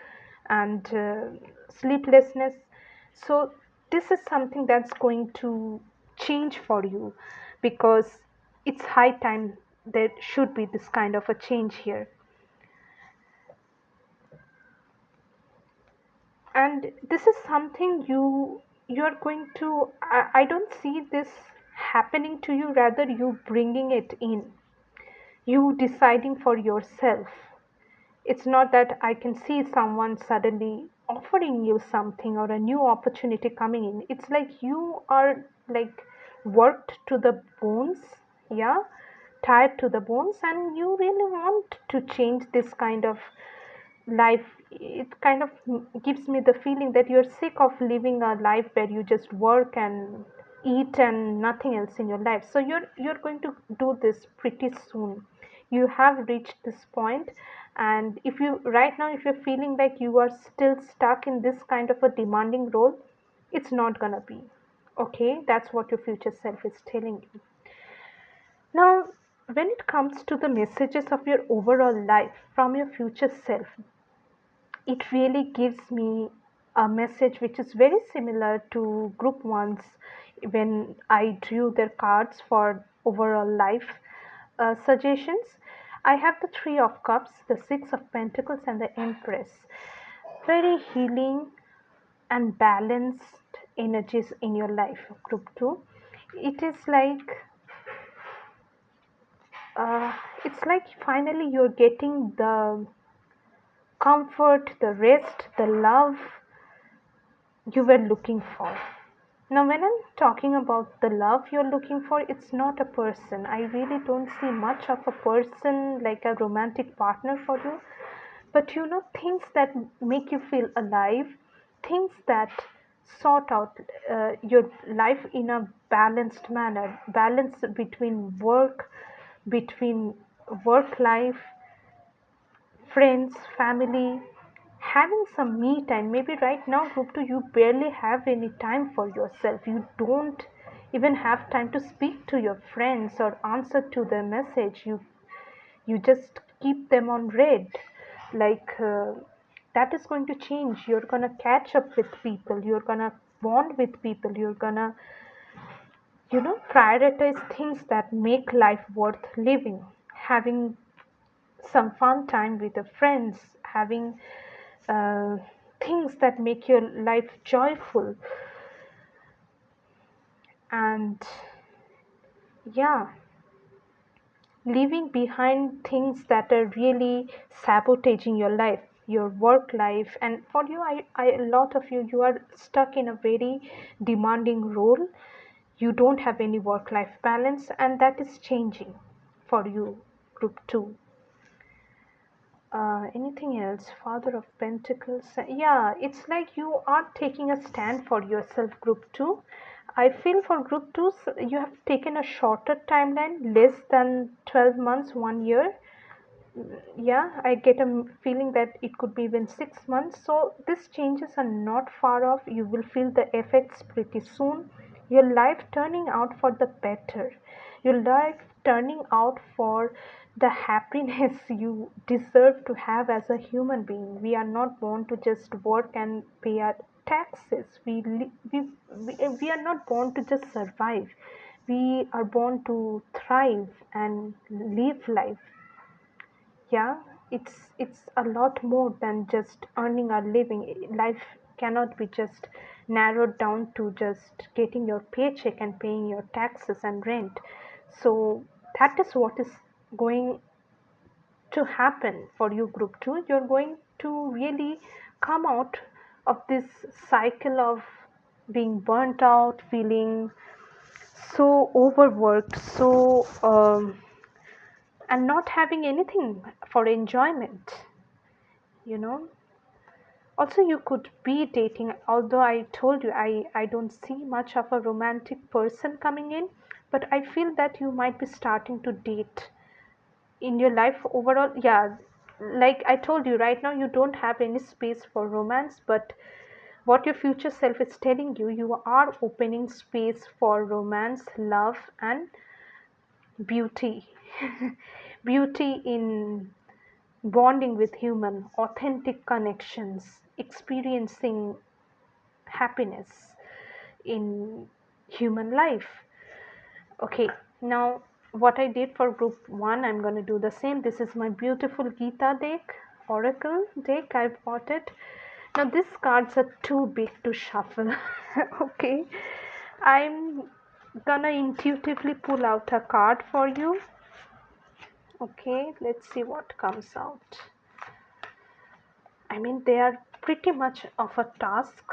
Speaker 1: and sleeplessness. So, this is something that's going to change for you, because it's high time there should be this kind of a change here. And this is something you're going to, I don't see this happening to you, rather you bringing it in, you deciding for yourself. It's not that I can see someone suddenly offering you something or a new opportunity coming in. It's like you are like worked to the bones, yeah, tired to the bones, and you really want to change this kind of life. It kind of gives me the feeling that you're sick of living a life where you just work and eat and nothing else in your life. So you're going to do this pretty soon. You have reached this point, and if you right now, if you're feeling like you are still stuck in this kind of a demanding role, it's not gonna be okay. That's what your future self is telling you. Now, when it comes to the messages of your overall life from your future self, it really gives me a message which is very similar to group ones when I drew their cards for overall life suggestions. I have the Three of Cups, the Six of Pentacles, and the Empress. Very healing and balanced energies in your life, group 2. It is uh, it's like finally you're getting the comfort, the rest, the love you were looking for. Now, when I'm talking about the love you're looking for, it's not a person. I really don't see much of a person like a romantic partner for you. But things that make you feel alive, things that sort out your life in a balanced manner, balance between between work life, friends, family, having some me time. Maybe right now, group 2, you barely have any time for yourself. You don't even have time to speak to your friends or answer to their message. You just keep them on read. Like that is going to change. You're gonna catch up with people. You're gonna bond with people. You're gonna prioritize things that make life worth living. Having some fun time with your friends, having uh, things that make your life joyful, and yeah, leaving behind things that are really sabotaging your life. your work life. And for you, a lot of you, you are stuck in a very demanding role. You don't have any work life balance, and that is changing for you, group 2. Anything else? Father of Pentacles. Yeah, it's like you are taking a stand for yourself, group 2. I feel for group 2, you have taken a shorter timeline, less than 12 months, 1 year. Yeah, I get a feeling that it could be even 6 months. So these changes are not far off. You will feel the effects pretty soon. Your life turning out for the better. Your life turning out for the happiness you deserve to have as a human being. We are not born to just work and pay our taxes. We are not born to just survive. We are born to thrive and live life. Yeah, it's a lot more than just earning a living. Life cannot be just narrowed down to just getting your paycheck and paying your taxes and rent. So that is what is going to happen for you, group 2. You're going to really come out of this cycle of being burnt out, feeling so overworked, so and not having anything for enjoyment, you know. Also, you could be dating, although I told you I don't see much of a romantic person coming in, but I feel that you might be starting to date in your life overall. Yeah, like I told you, right now you don't have any space for romance, but what your future self is telling you, you are opening space for romance, love, and beauty. Beauty in bonding with human, authentic connections, experiencing happiness in human life. Okay, now what I did for group 1, I'm going to do the same. This is my beautiful Gita deck, Oracle deck. I bought it. Now these cards are too big to shuffle. Okay, I'm gonna intuitively pull out a card for you. Okay, let's see what comes out. I mean, they are pretty much of a task.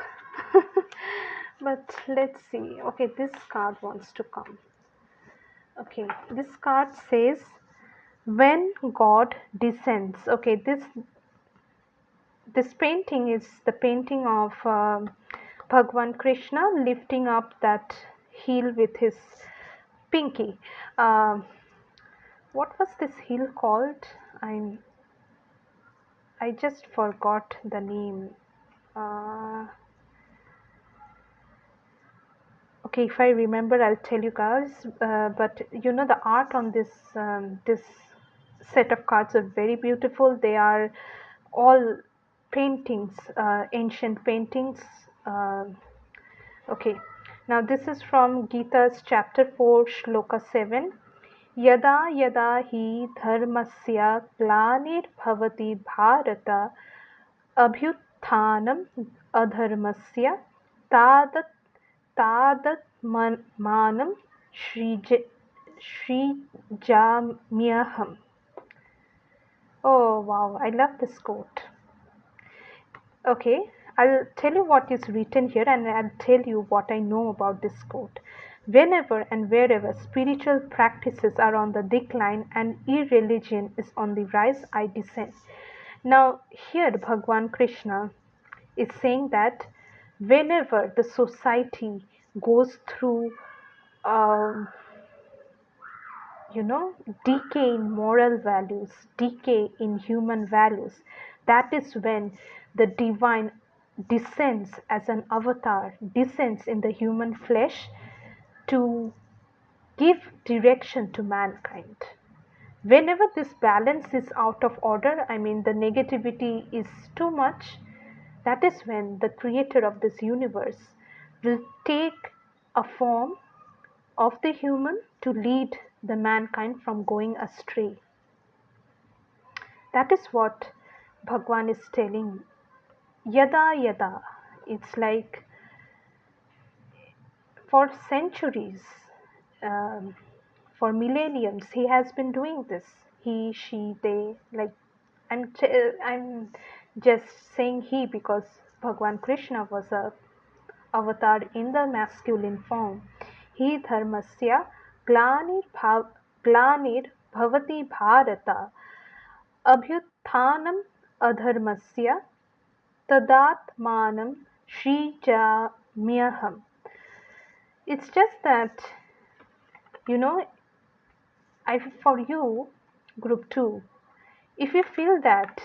Speaker 1: But let's see. Okay, this card wants to come. Okay, this card says, when God descends. Okay, this painting is the painting of Bhagwan Krishna lifting up that heel with his pinky. What was this heel called? I just forgot the name. Uh, okay, if I remember, I'll tell you guys. But you know, the art on this set of cards are very beautiful. They are all paintings, ancient paintings. Uh, okay, now this is from Gita's chapter 4, shloka 7. यदा यदा हि धर्मस्य ग्लानिर्भवति Bharat अभ्युत्थानम् अधर्मस्य तादत् तादत्मानं सृजाम्यहम्. Oh wow, I love this quote. Okay, I'll tell you what is written here and I'll tell you what I know about this quote. Whenever and wherever spiritual practices are on the decline and irreligion is on the rise, I descend. Now, here Bhagwan Krishna is saying that whenever the society goes through, um, decay in moral values, decay in human values, that is when the divine descends as an avatar, descends in the human flesh to give direction to mankind. Whenever this balance is out of order, I mean the negativity is too much, that is when the creator of this universe will take a form of the human to lead the mankind from going astray. That is what Bhagwan is telling. Yada yada. It's like for centuries, um, for millenniums, he has been doing this. He, she, they. Like I'm Just saying he because Bhagwan Krishna was a avatar in the masculine form. He dharmasya glanir bhavati bharata abhyuthanam adharmasya tadatmanam srijamyaham. It's just that, you know, for you, group 2, if you feel that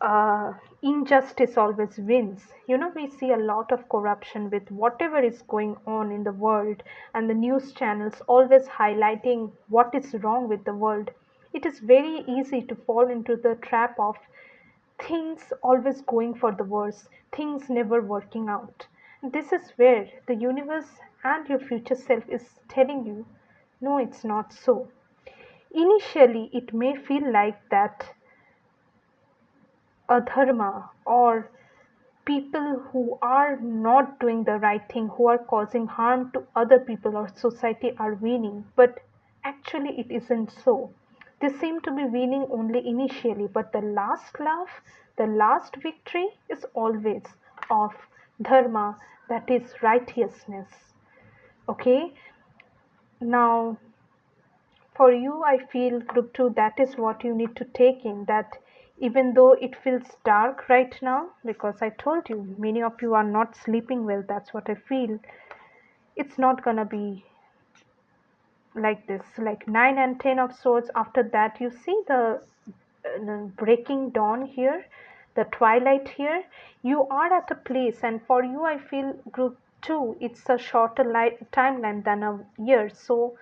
Speaker 1: uh, injustice always wins. We see a lot of corruption with whatever is going on in the world, and the news channels always highlighting what is wrong with the world. It is very easy to fall into the trap of things always going for the worse, things never working out. This is where the universe and your future self is telling you, no, it's not so. Initially, it may feel like that adharma or people who are not doing the right thing, who are causing harm to other people or society are winning, but actually it isn't so. They seem to be winning only initially, but the last laugh, the last victory is always of dharma, that is righteousness. Okay, now for you, I feel group 2, that is what you need to take in, that even though it feels dark right now, because I told you many of you are not sleeping well, that's what I feel. It's not gonna be like this, like 9 and 10 of swords. After that, you see the breaking dawn here, the twilight here. You are at a place, and for you, I feel group 2, it's a shorter timeline than a year. So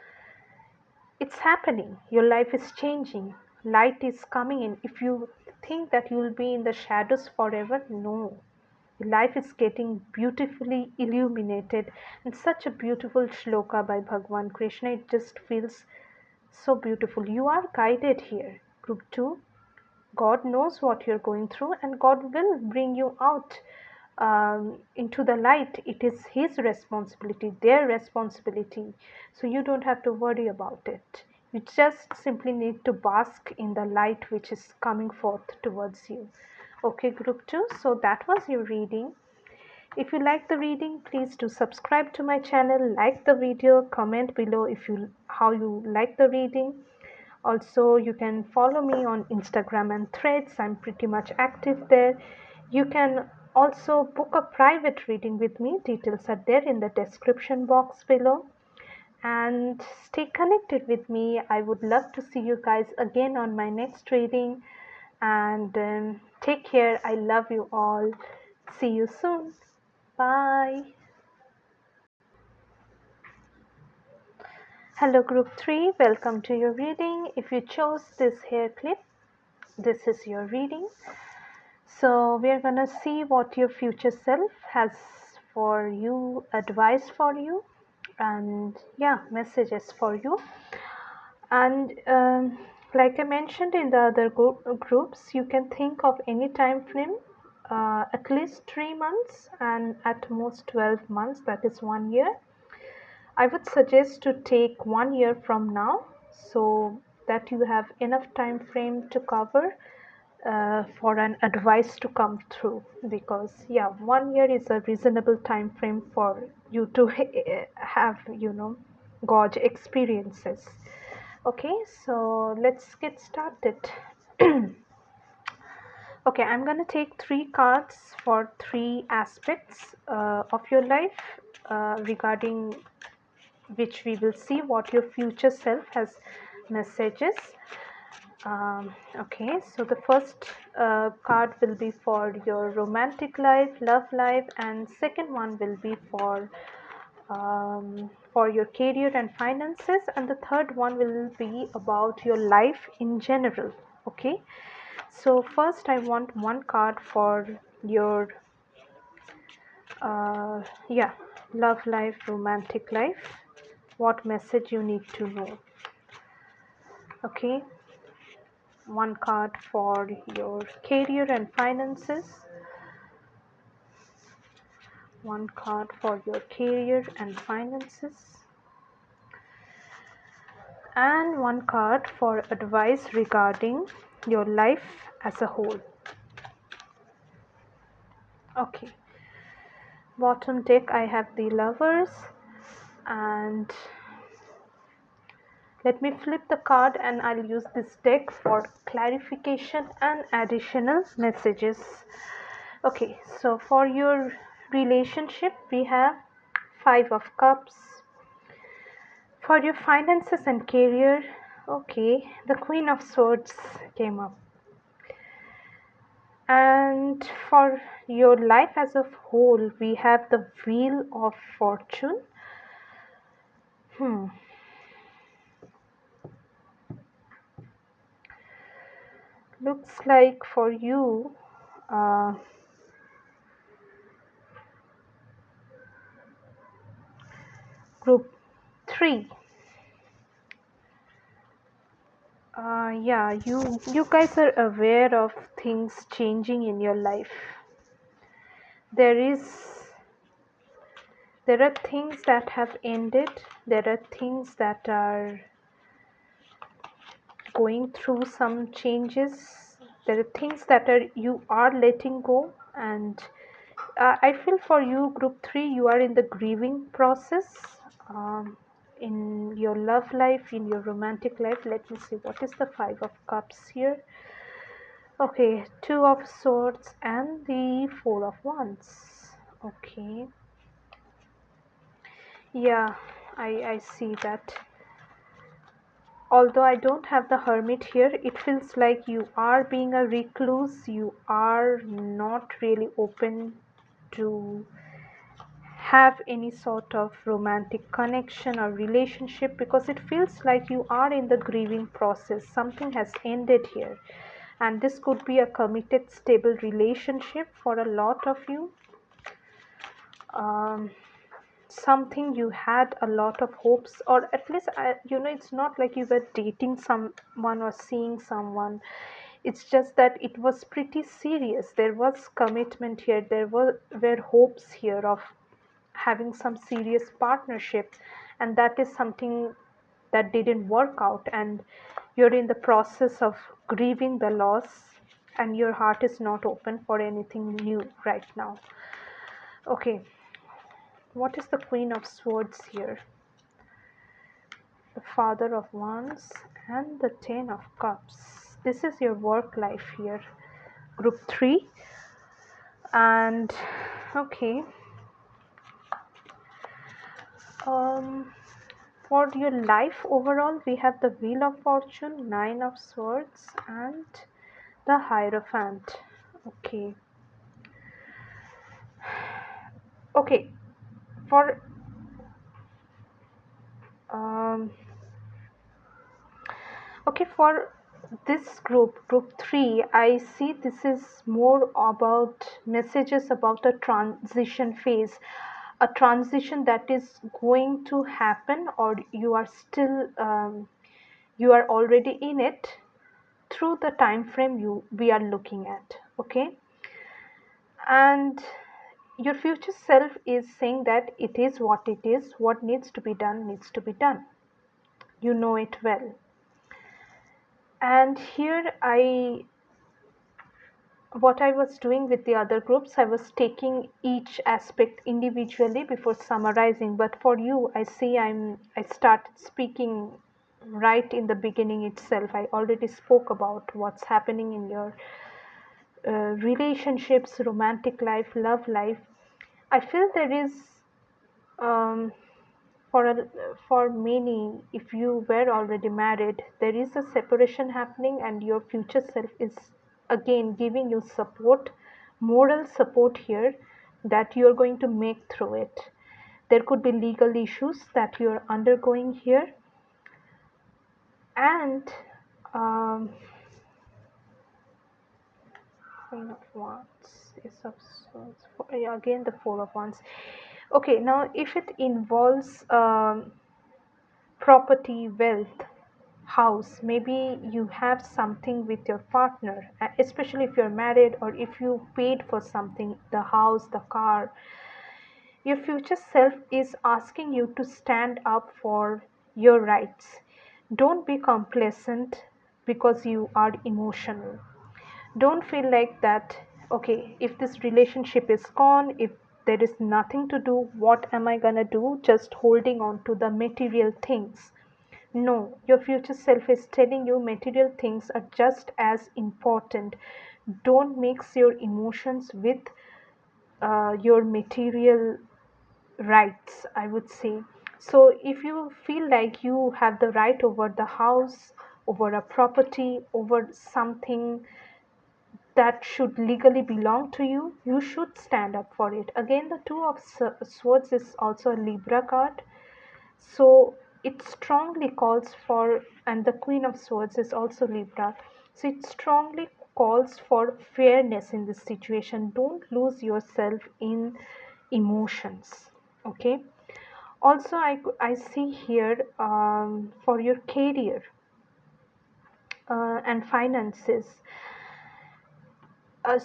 Speaker 1: it's happening. Your life is changing. Light is coming in. If you think that you will be in the shadows forever, no. Your life is getting beautifully illuminated. And such a beautiful shloka by Bhagwan Krishna. It just feels so beautiful. You are guided here. Group 2. God knows what you're going through, and God will bring you out into the light. It is His responsibility, their responsibility. So you don't have to worry about it. You just simply need to bask in the light which is coming forth towards you. Okay, group 2. So that was your reading. If you like the reading, please do subscribe to my channel, like the video, comment below if you how you like the reading. Also, you can follow me on Instagram and Threads. I'm pretty much active there. You can also book a private reading with me. Details are there in the description box below. And stay connected with me. I would love to see you guys again on my next reading. And take care. I love you all. See you soon. Bye. Hello, group 3. Welcome to your reading. If you chose this hair clip, this is your reading. So we're gonna see what your future self has for you, advice for you, and yeah, messages for you. And like I mentioned in the other groups, you can think of any time frame, at least 3 months and at most 12 months, that is 1 year. I would suggest to take 1 year from now, so that you have enough time frame to cover for an advice to come through, because yeah, 1 year is a reasonable time frame for you to have gauge experiences. Okay, so let's get started. Okay, I'm going to take 3 cards for 3 aspects of your life, regarding which we will see what your future self has messages. Okay, so the first card will be for your romantic life, love life, and second one will be for your career and finances, and the third one will be about your life in general. Okay, so first I want one card for your yeah, love life, romantic life, what message you need to know. Okay, one card for your career and finances, one card for your career and finances, and one card for advice regarding your life as a whole. Okay, bottom deck I have the Lovers, and let me flip the card and I'll use this deck for clarification and additional messages. Okay, so for your relationship we have Five of Cups. For your finances and career, okay, the Queen of Swords came up. And for your life as a whole, we have the Wheel of Fortune. Looks like for you, group 3. Yeah, you guys are aware of things changing in your life. There is there are things that have ended. There are things that are going through some changes. There are things that you are letting go, and I feel for you, group 3, you are in the grieving process, um, in your love life, in your romantic life. Let me see, what is the Five of Cups here? Okay, Two of Swords and the Four of Wands. Okay, yeah, I see that. Although I don't have the Hermit here, it feels like you are being a recluse. You are not really open to have any sort of romantic connection or relationship, because it feels like you are in the grieving process. Something has ended here, and this could be a committed, stable relationship for a lot of you. Um, Something you had a lot of hopes, or at least it's not like you were dating someone or seeing someone. It's just that it was pretty serious. There was commitment here. There were hopes here of having some serious partnership, and that is something that didn't work out, and you're in the process of grieving the loss, and your heart is not open for anything new right now. Okay, what is the Queen of Swords here? The Father of Wands and the Ten of Cups. This is your work life here, group 3. And okay, for your life overall, we have the Wheel of Fortune, Nine of Swords, and the Hierophant. Okay, okay, for um, okay, for this group 3, I see this is more about messages about a transition phase, a transition that is going to happen, or you are still you are already in it through the time frame we are looking at. Okay, and your future self is saying that it is what it is. What needs to be done needs to be done. You know it well. And here what I was doing with the other groups, I was taking each aspect individually before summarizing. But for you, I see I started speaking right in the beginning itself. I already spoke about what's happening in your relationships, romantic life, love life. I feel there is um, for for many, if you were already married, there is a separation happening, and your future self is again giving you support, moral support here, that you are going to make through it. There could be legal issues that you are undergoing here, and um, Queen of Wands, Ace of Swords, yeah, again the Four of Wands. Okay, now if it involves property, wealth, house, maybe you have something with your partner, especially if you're married, or if you paid for something, the house, the car, your future self is asking you to stand up for your rights. Don't be complacent. because you are emotional. Don't feel like that, okay, if this relationship is gone, if there is nothing to do, what am I gonna do? Just holding on to the material things. No, your future self is telling you material things are just as important. Don't mix your emotions with your material rights, I would say. So, if you feel like you have the right over the house, over a property, over something that should legally belong to you, you should stand up for it. Again, the Two of Swords is also a Libra card. So it strongly calls for, and the Queen of Swords is also Libra. So it strongly calls for fairness in this situation. Don't lose yourself in emotions. Okay. Also, I see here for your career and finances, uh,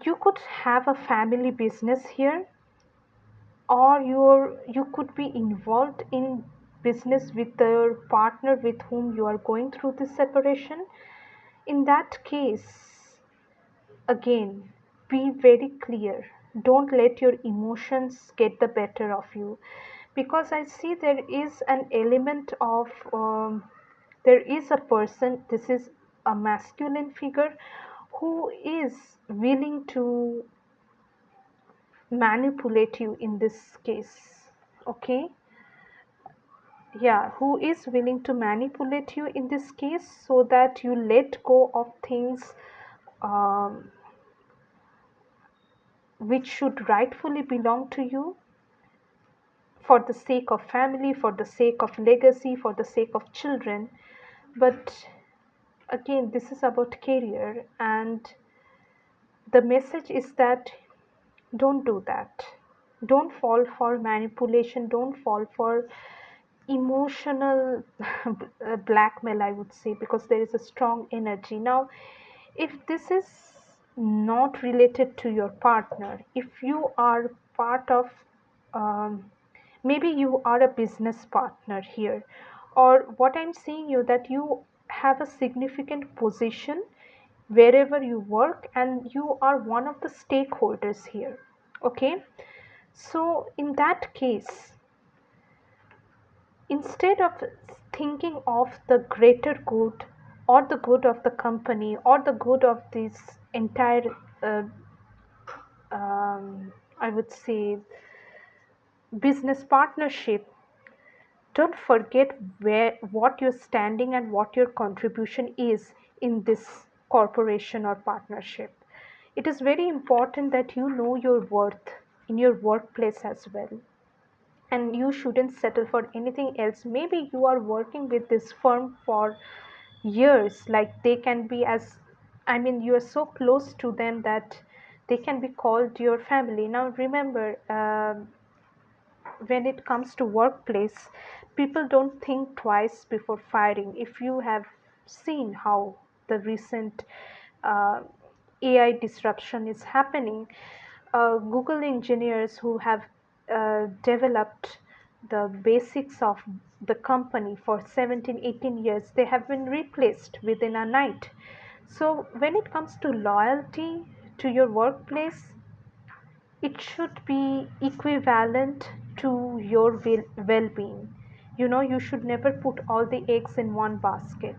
Speaker 1: you could have a family business here, or you could be involved in business with your partner with whom you are going through this separation. In that case, again, be very clear. Don't let your emotions get the better of you, because I see there is an element of there is a person, this is a masculine figure, who is willing to manipulate you in this case. Okay, yeah, who is willing to manipulate you in this case so that you let go of things um, which should rightfully belong to you, for the sake of family, for the sake of legacy, for the sake of children. But again, this is about career, and the message is that don't do that. Don't fall for manipulation, don't fall for emotional blackmail, I would say, because there is a strong energy. Now, if this is not related to your partner, if you are part of um, maybe you are a business partner here, or what I'm saying you that you have a significant position wherever you work and you are one of the stakeholders here. Okay, so in that case, instead of thinking of the greater good or the good of the company or the good of this entire uh, I would say business partnership, don't forget where what you're standing and what your contribution is in this corporation or partnership. It is very important that you know your worth in your workplace as well, and you shouldn't settle for anything else. Maybe you are working with this firm for years, like they can be as, I mean, you are so close to them that they can be called your family. Now remember, when it comes to workplace, people don't think twice before firing. If you have seen how the recent uh, AI disruption is happening, Google engineers who have developed the basics of the company for 17, 18 years, they have been replaced within a night. So when it comes to loyalty to your workplace, it should be equivalent to your well-being. You know, you should never put all the eggs in one basket.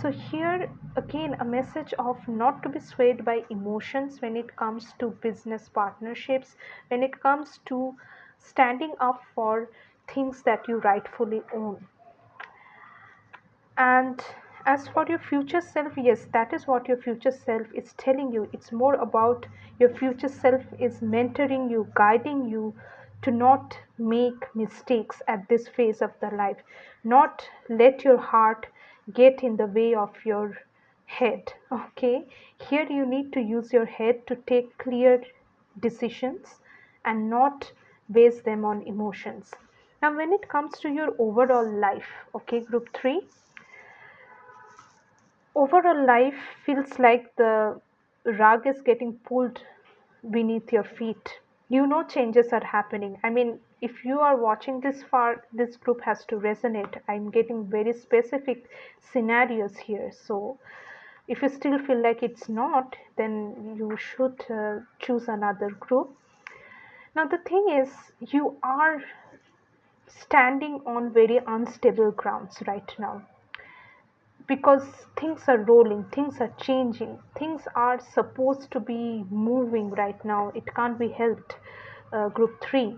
Speaker 1: So here again, a message of not to be swayed by emotions when it comes to business partnerships, when it comes to standing up for things that you rightfully own. And as for your future self, yes, that is what your future self is telling you. It's more about your future self is mentoring you, guiding you to not make mistakes at this phase of the life, not let your heart get in the way of your head. Okay, here you need to use your head to take clear decisions and not base them on emotions. Now, when it comes to your overall life, okay, group 3, overall life feels like the rug is getting pulled beneath your feet. You know changes are happening. I mean, if you are watching this far, this group has to resonate. I'm getting very specific scenarios here. So if you still feel like it's not, then you should choose another group. Now the thing is, you are standing on very unstable grounds right now, because things are rolling, things are changing, things are supposed to be moving right now. It can't be helped, group 3.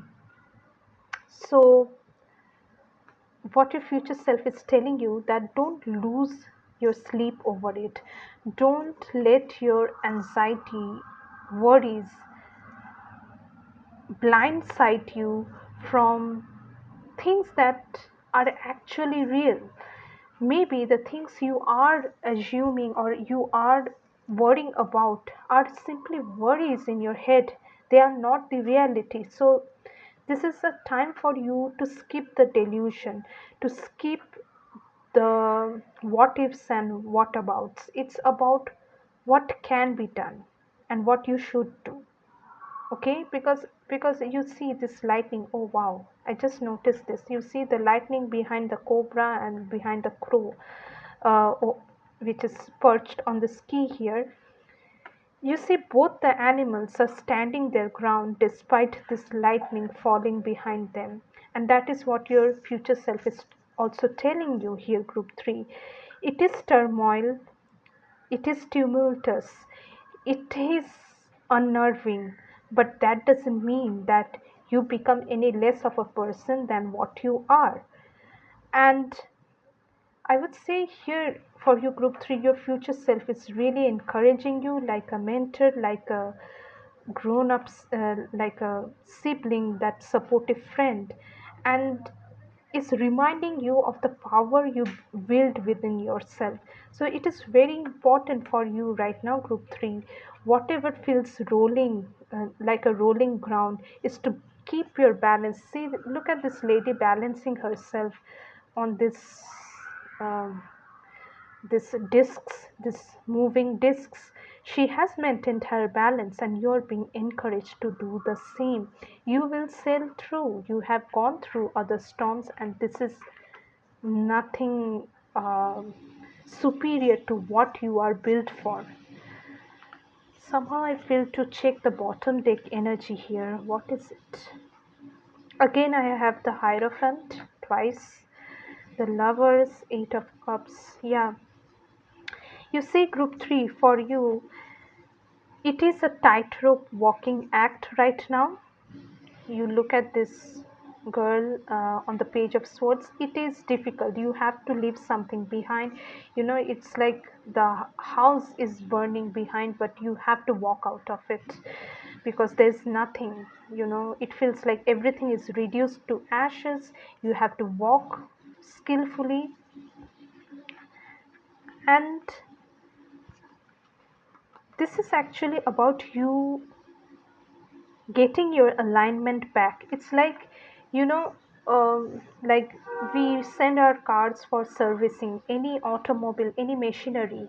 Speaker 1: So what your future self is telling you, that don't lose your sleep over it. Don't let your anxiety, worries blindside you from things that are actually real. Maybe the things you are assuming or you are worrying about are simply worries in your head. They are not the reality. So this is a time for you to skip the delusion, to skip the what ifs and what abouts. It's about what can be done and what you should do. Okay, because you see this lightning. Oh wow, I just noticed this. You see the lightning behind the cobra and behind the crow, which is perched on the ski here. You see both the animals are standing their ground despite this lightning falling behind them. And that is what your future self is also telling you here, group 3. It is turmoil, it is tumultuous, it is unnerving, but that doesn't mean that you become any less of a person than what you are. And I would say here for you, group 3, your future self is really encouraging you like a mentor, like a grown up, like a sibling, that supportive friend, and is reminding you of the power you build within yourself. So it is very important for you right now, group 3, whatever feels rolling, like a rolling ground, is to keep your balance. See, look at this lady balancing herself on um, this discs, this moving discs. She has maintained her balance, and you're being encouraged to do the same. You will sail through. You have gone through other storms, and this is nothing superior to what you are built for. Somehow I feel to check the bottom deck energy here. What is it? Again, I have the Hierophant twice, the Lovers, Eight of Cups. Yeah, you see, group 3, for you, it is a tightrope walking act right now. You look at this girl on the page of swords. It is difficult. You have to leave something behind. It's like the house is burning behind, but you have to walk out of it because there's nothing. It feels like everything is reduced to ashes. You have to walk skillfully, and this is actually about you getting your alignment back. It's like, you know like we send our cars for servicing. Any automobile, any machinery,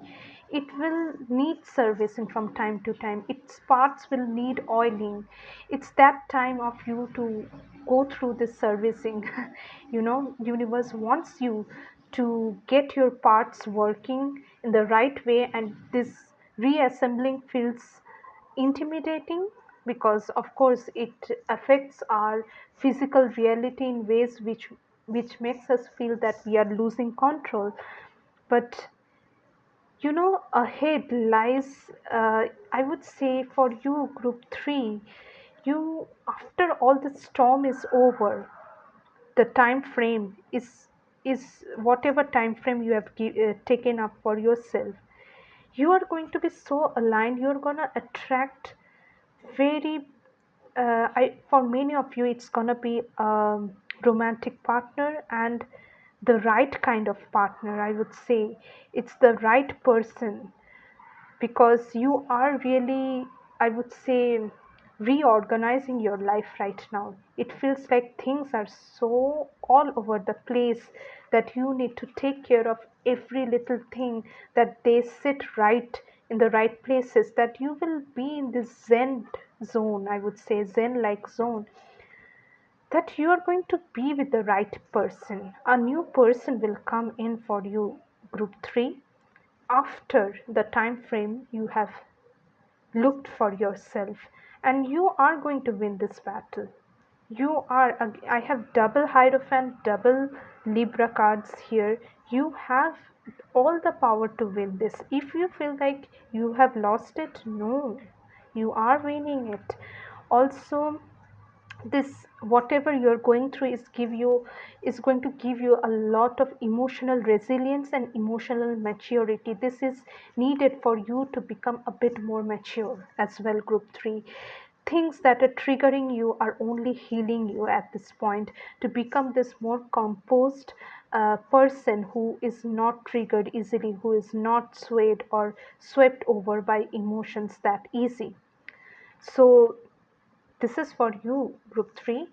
Speaker 1: it will need servicing from time to time. Its parts will need oiling. It's that time of you to go through this servicing. Universe wants you to get your parts working in the right way, and this reassembling feels intimidating because of course it affects our physical reality in ways which makes us feel that we are losing control. But ahead lies, I would say, for you, group 3, you, after all the storm is over, the time frame is whatever time frame you have taken up for yourself. You are going to be so aligned. You're going to attract very, for many of you, it's gonna be a romantic partner, and the right kind of partner. I would say it's the right person, because you are really, I would say, reorganizing your life right now. It feels like things are so all over the place that you need to take care of every little thing, that they sit right in the right places, that you will be in this Zen zone, I would say, Zen like zone. that you are going to be with the right person. A new person will come in for you, group 3, after the time frame you have looked for yourself, and you are going to win this battle. You are, I have double Hierophant, double Libra cards here. You have all the power to win this. If you feel like you have lost it, no, you are winning it. Also, this whatever you're going through is going to give you a lot of emotional resilience and emotional maturity. This is needed for you to become a bit more mature as well, group 3. Things that are triggering you are only healing you at this point to become this more composed person who is not triggered easily, who is not swayed or swept over by emotions that easy. So this is for you, group 3.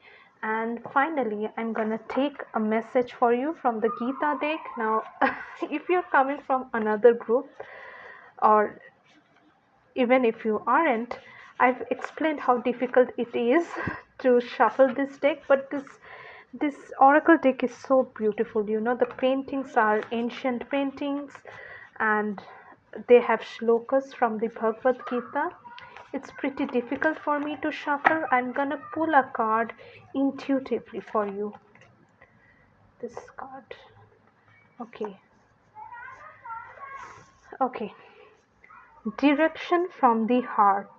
Speaker 1: And finally, I'm gonna take a message for you from the Gita deck. Now, if you're coming from another group, or even if you aren't, I've explained how difficult it is to shuffle this deck, but this oracle deck is so beautiful. You know, the paintings are ancient paintings, and they have shlokas from the Bhagavad Gita. It's pretty difficult for me to shuffle. I'm gonna pull a card intuitively for you. This card. Okay. Okay. Direction from the heart.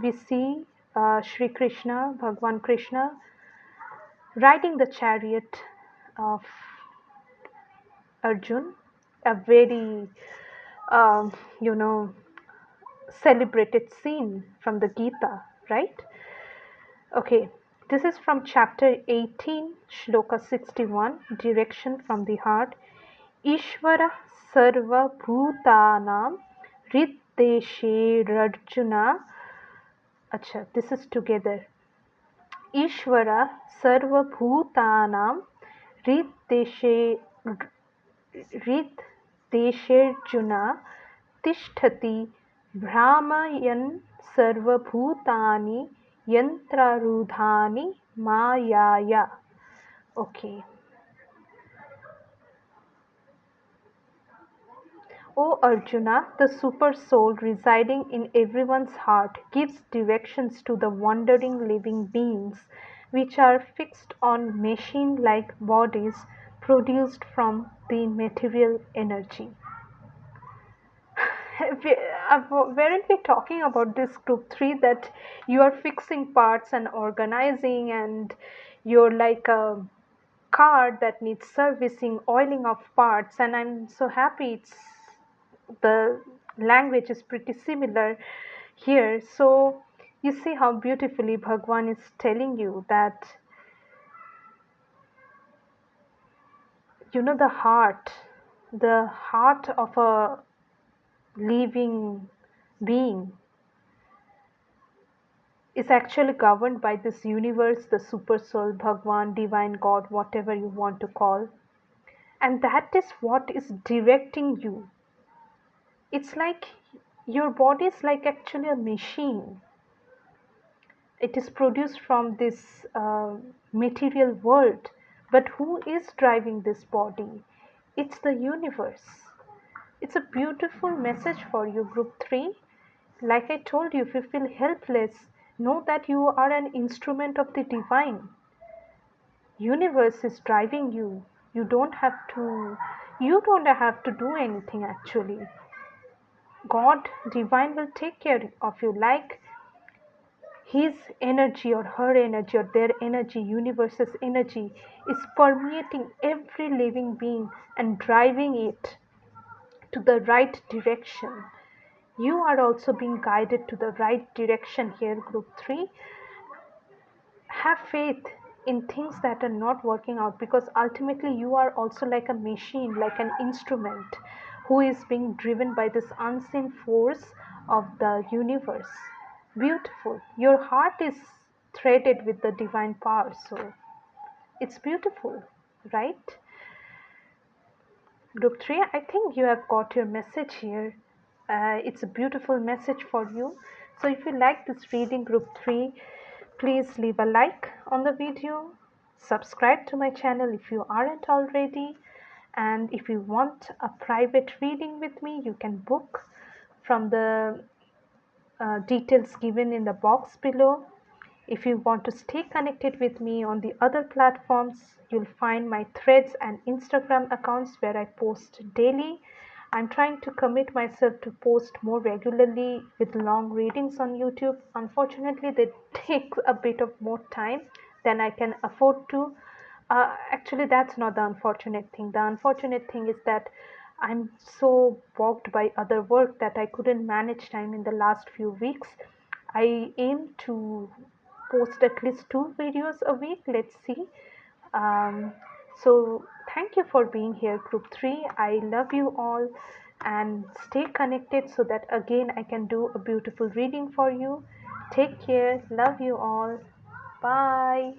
Speaker 1: We see Sri Krishna, Bhagwan Krishna, riding the chariot of Arjun, a very, um, you know, celebrated scene from the Gita, right? Okay, this is from chapter 18, shloka 61, direction from the heart. Ishvara sarva bhutanam riddeshe Arjuna. Acha, this is together. Ishvara sarva bhutanam riddeshe Ridesherjuna tishtati Brahmayan sarvabhutani yantrarudhani mayaya. Okay. O Arjuna, the super soul residing in everyone's heart gives directions to the wandering living beings, which are fixed on machine-like bodies produced from the material energy. Weren't we talking about this group 3, that you are fixing parts and organizing, and you're like a car that needs servicing, oiling of parts? And I'm so happy the language is pretty similar here. So you see how beautifully Bhagwan is telling you that, you know, the heart of a living being is actually governed by this universe, the super soul, Bhagwan, divine God, whatever you want to call. And that is what is directing you. It's like your body is like actually a machine. It is produced from this material world. But who is driving this body? It's the universe. It's a beautiful message for you, group 3. Like I told you, if you feel helpless, know that you are an instrument of the divine. Universe is driving you. You don't have to do anything actually. God, divine will take care of you, like his energy or her energy or their energy, universe's energy is permeating every living being and driving it to the right direction. You are also being guided to the right direction here, group 3. Have faith in things that are not working out, because ultimately you are also like a machine, like an instrument who is being driven by this unseen force of the universe. Beautiful. Your heart is threaded with the divine power, so it's beautiful, right? Group 3, I think you have got your message here. It's a beautiful message for you. So if you like this reading, group 3, please leave a like on the video, subscribe to my channel if you aren't already. And if you want a private reading with me, you can book from the details given in the box below. If you want to stay connected with me on the other platforms, you'll find my Threads and Instagram accounts where I post daily. I'm trying to commit myself to post more regularly with long readings on YouTube. Unfortunately, they take a bit of more time than I can afford to. Actually, that's not the unfortunate thing. The unfortunate thing is that I'm so bogged by other work that I couldn't manage time in the last few weeks. I aim to post at least 2 videos a week. Let's see. Um, so, thank you for being here, Group 3. I love you all and stay connected so that again I can do a beautiful reading for you. Take care. Love you all. Bye.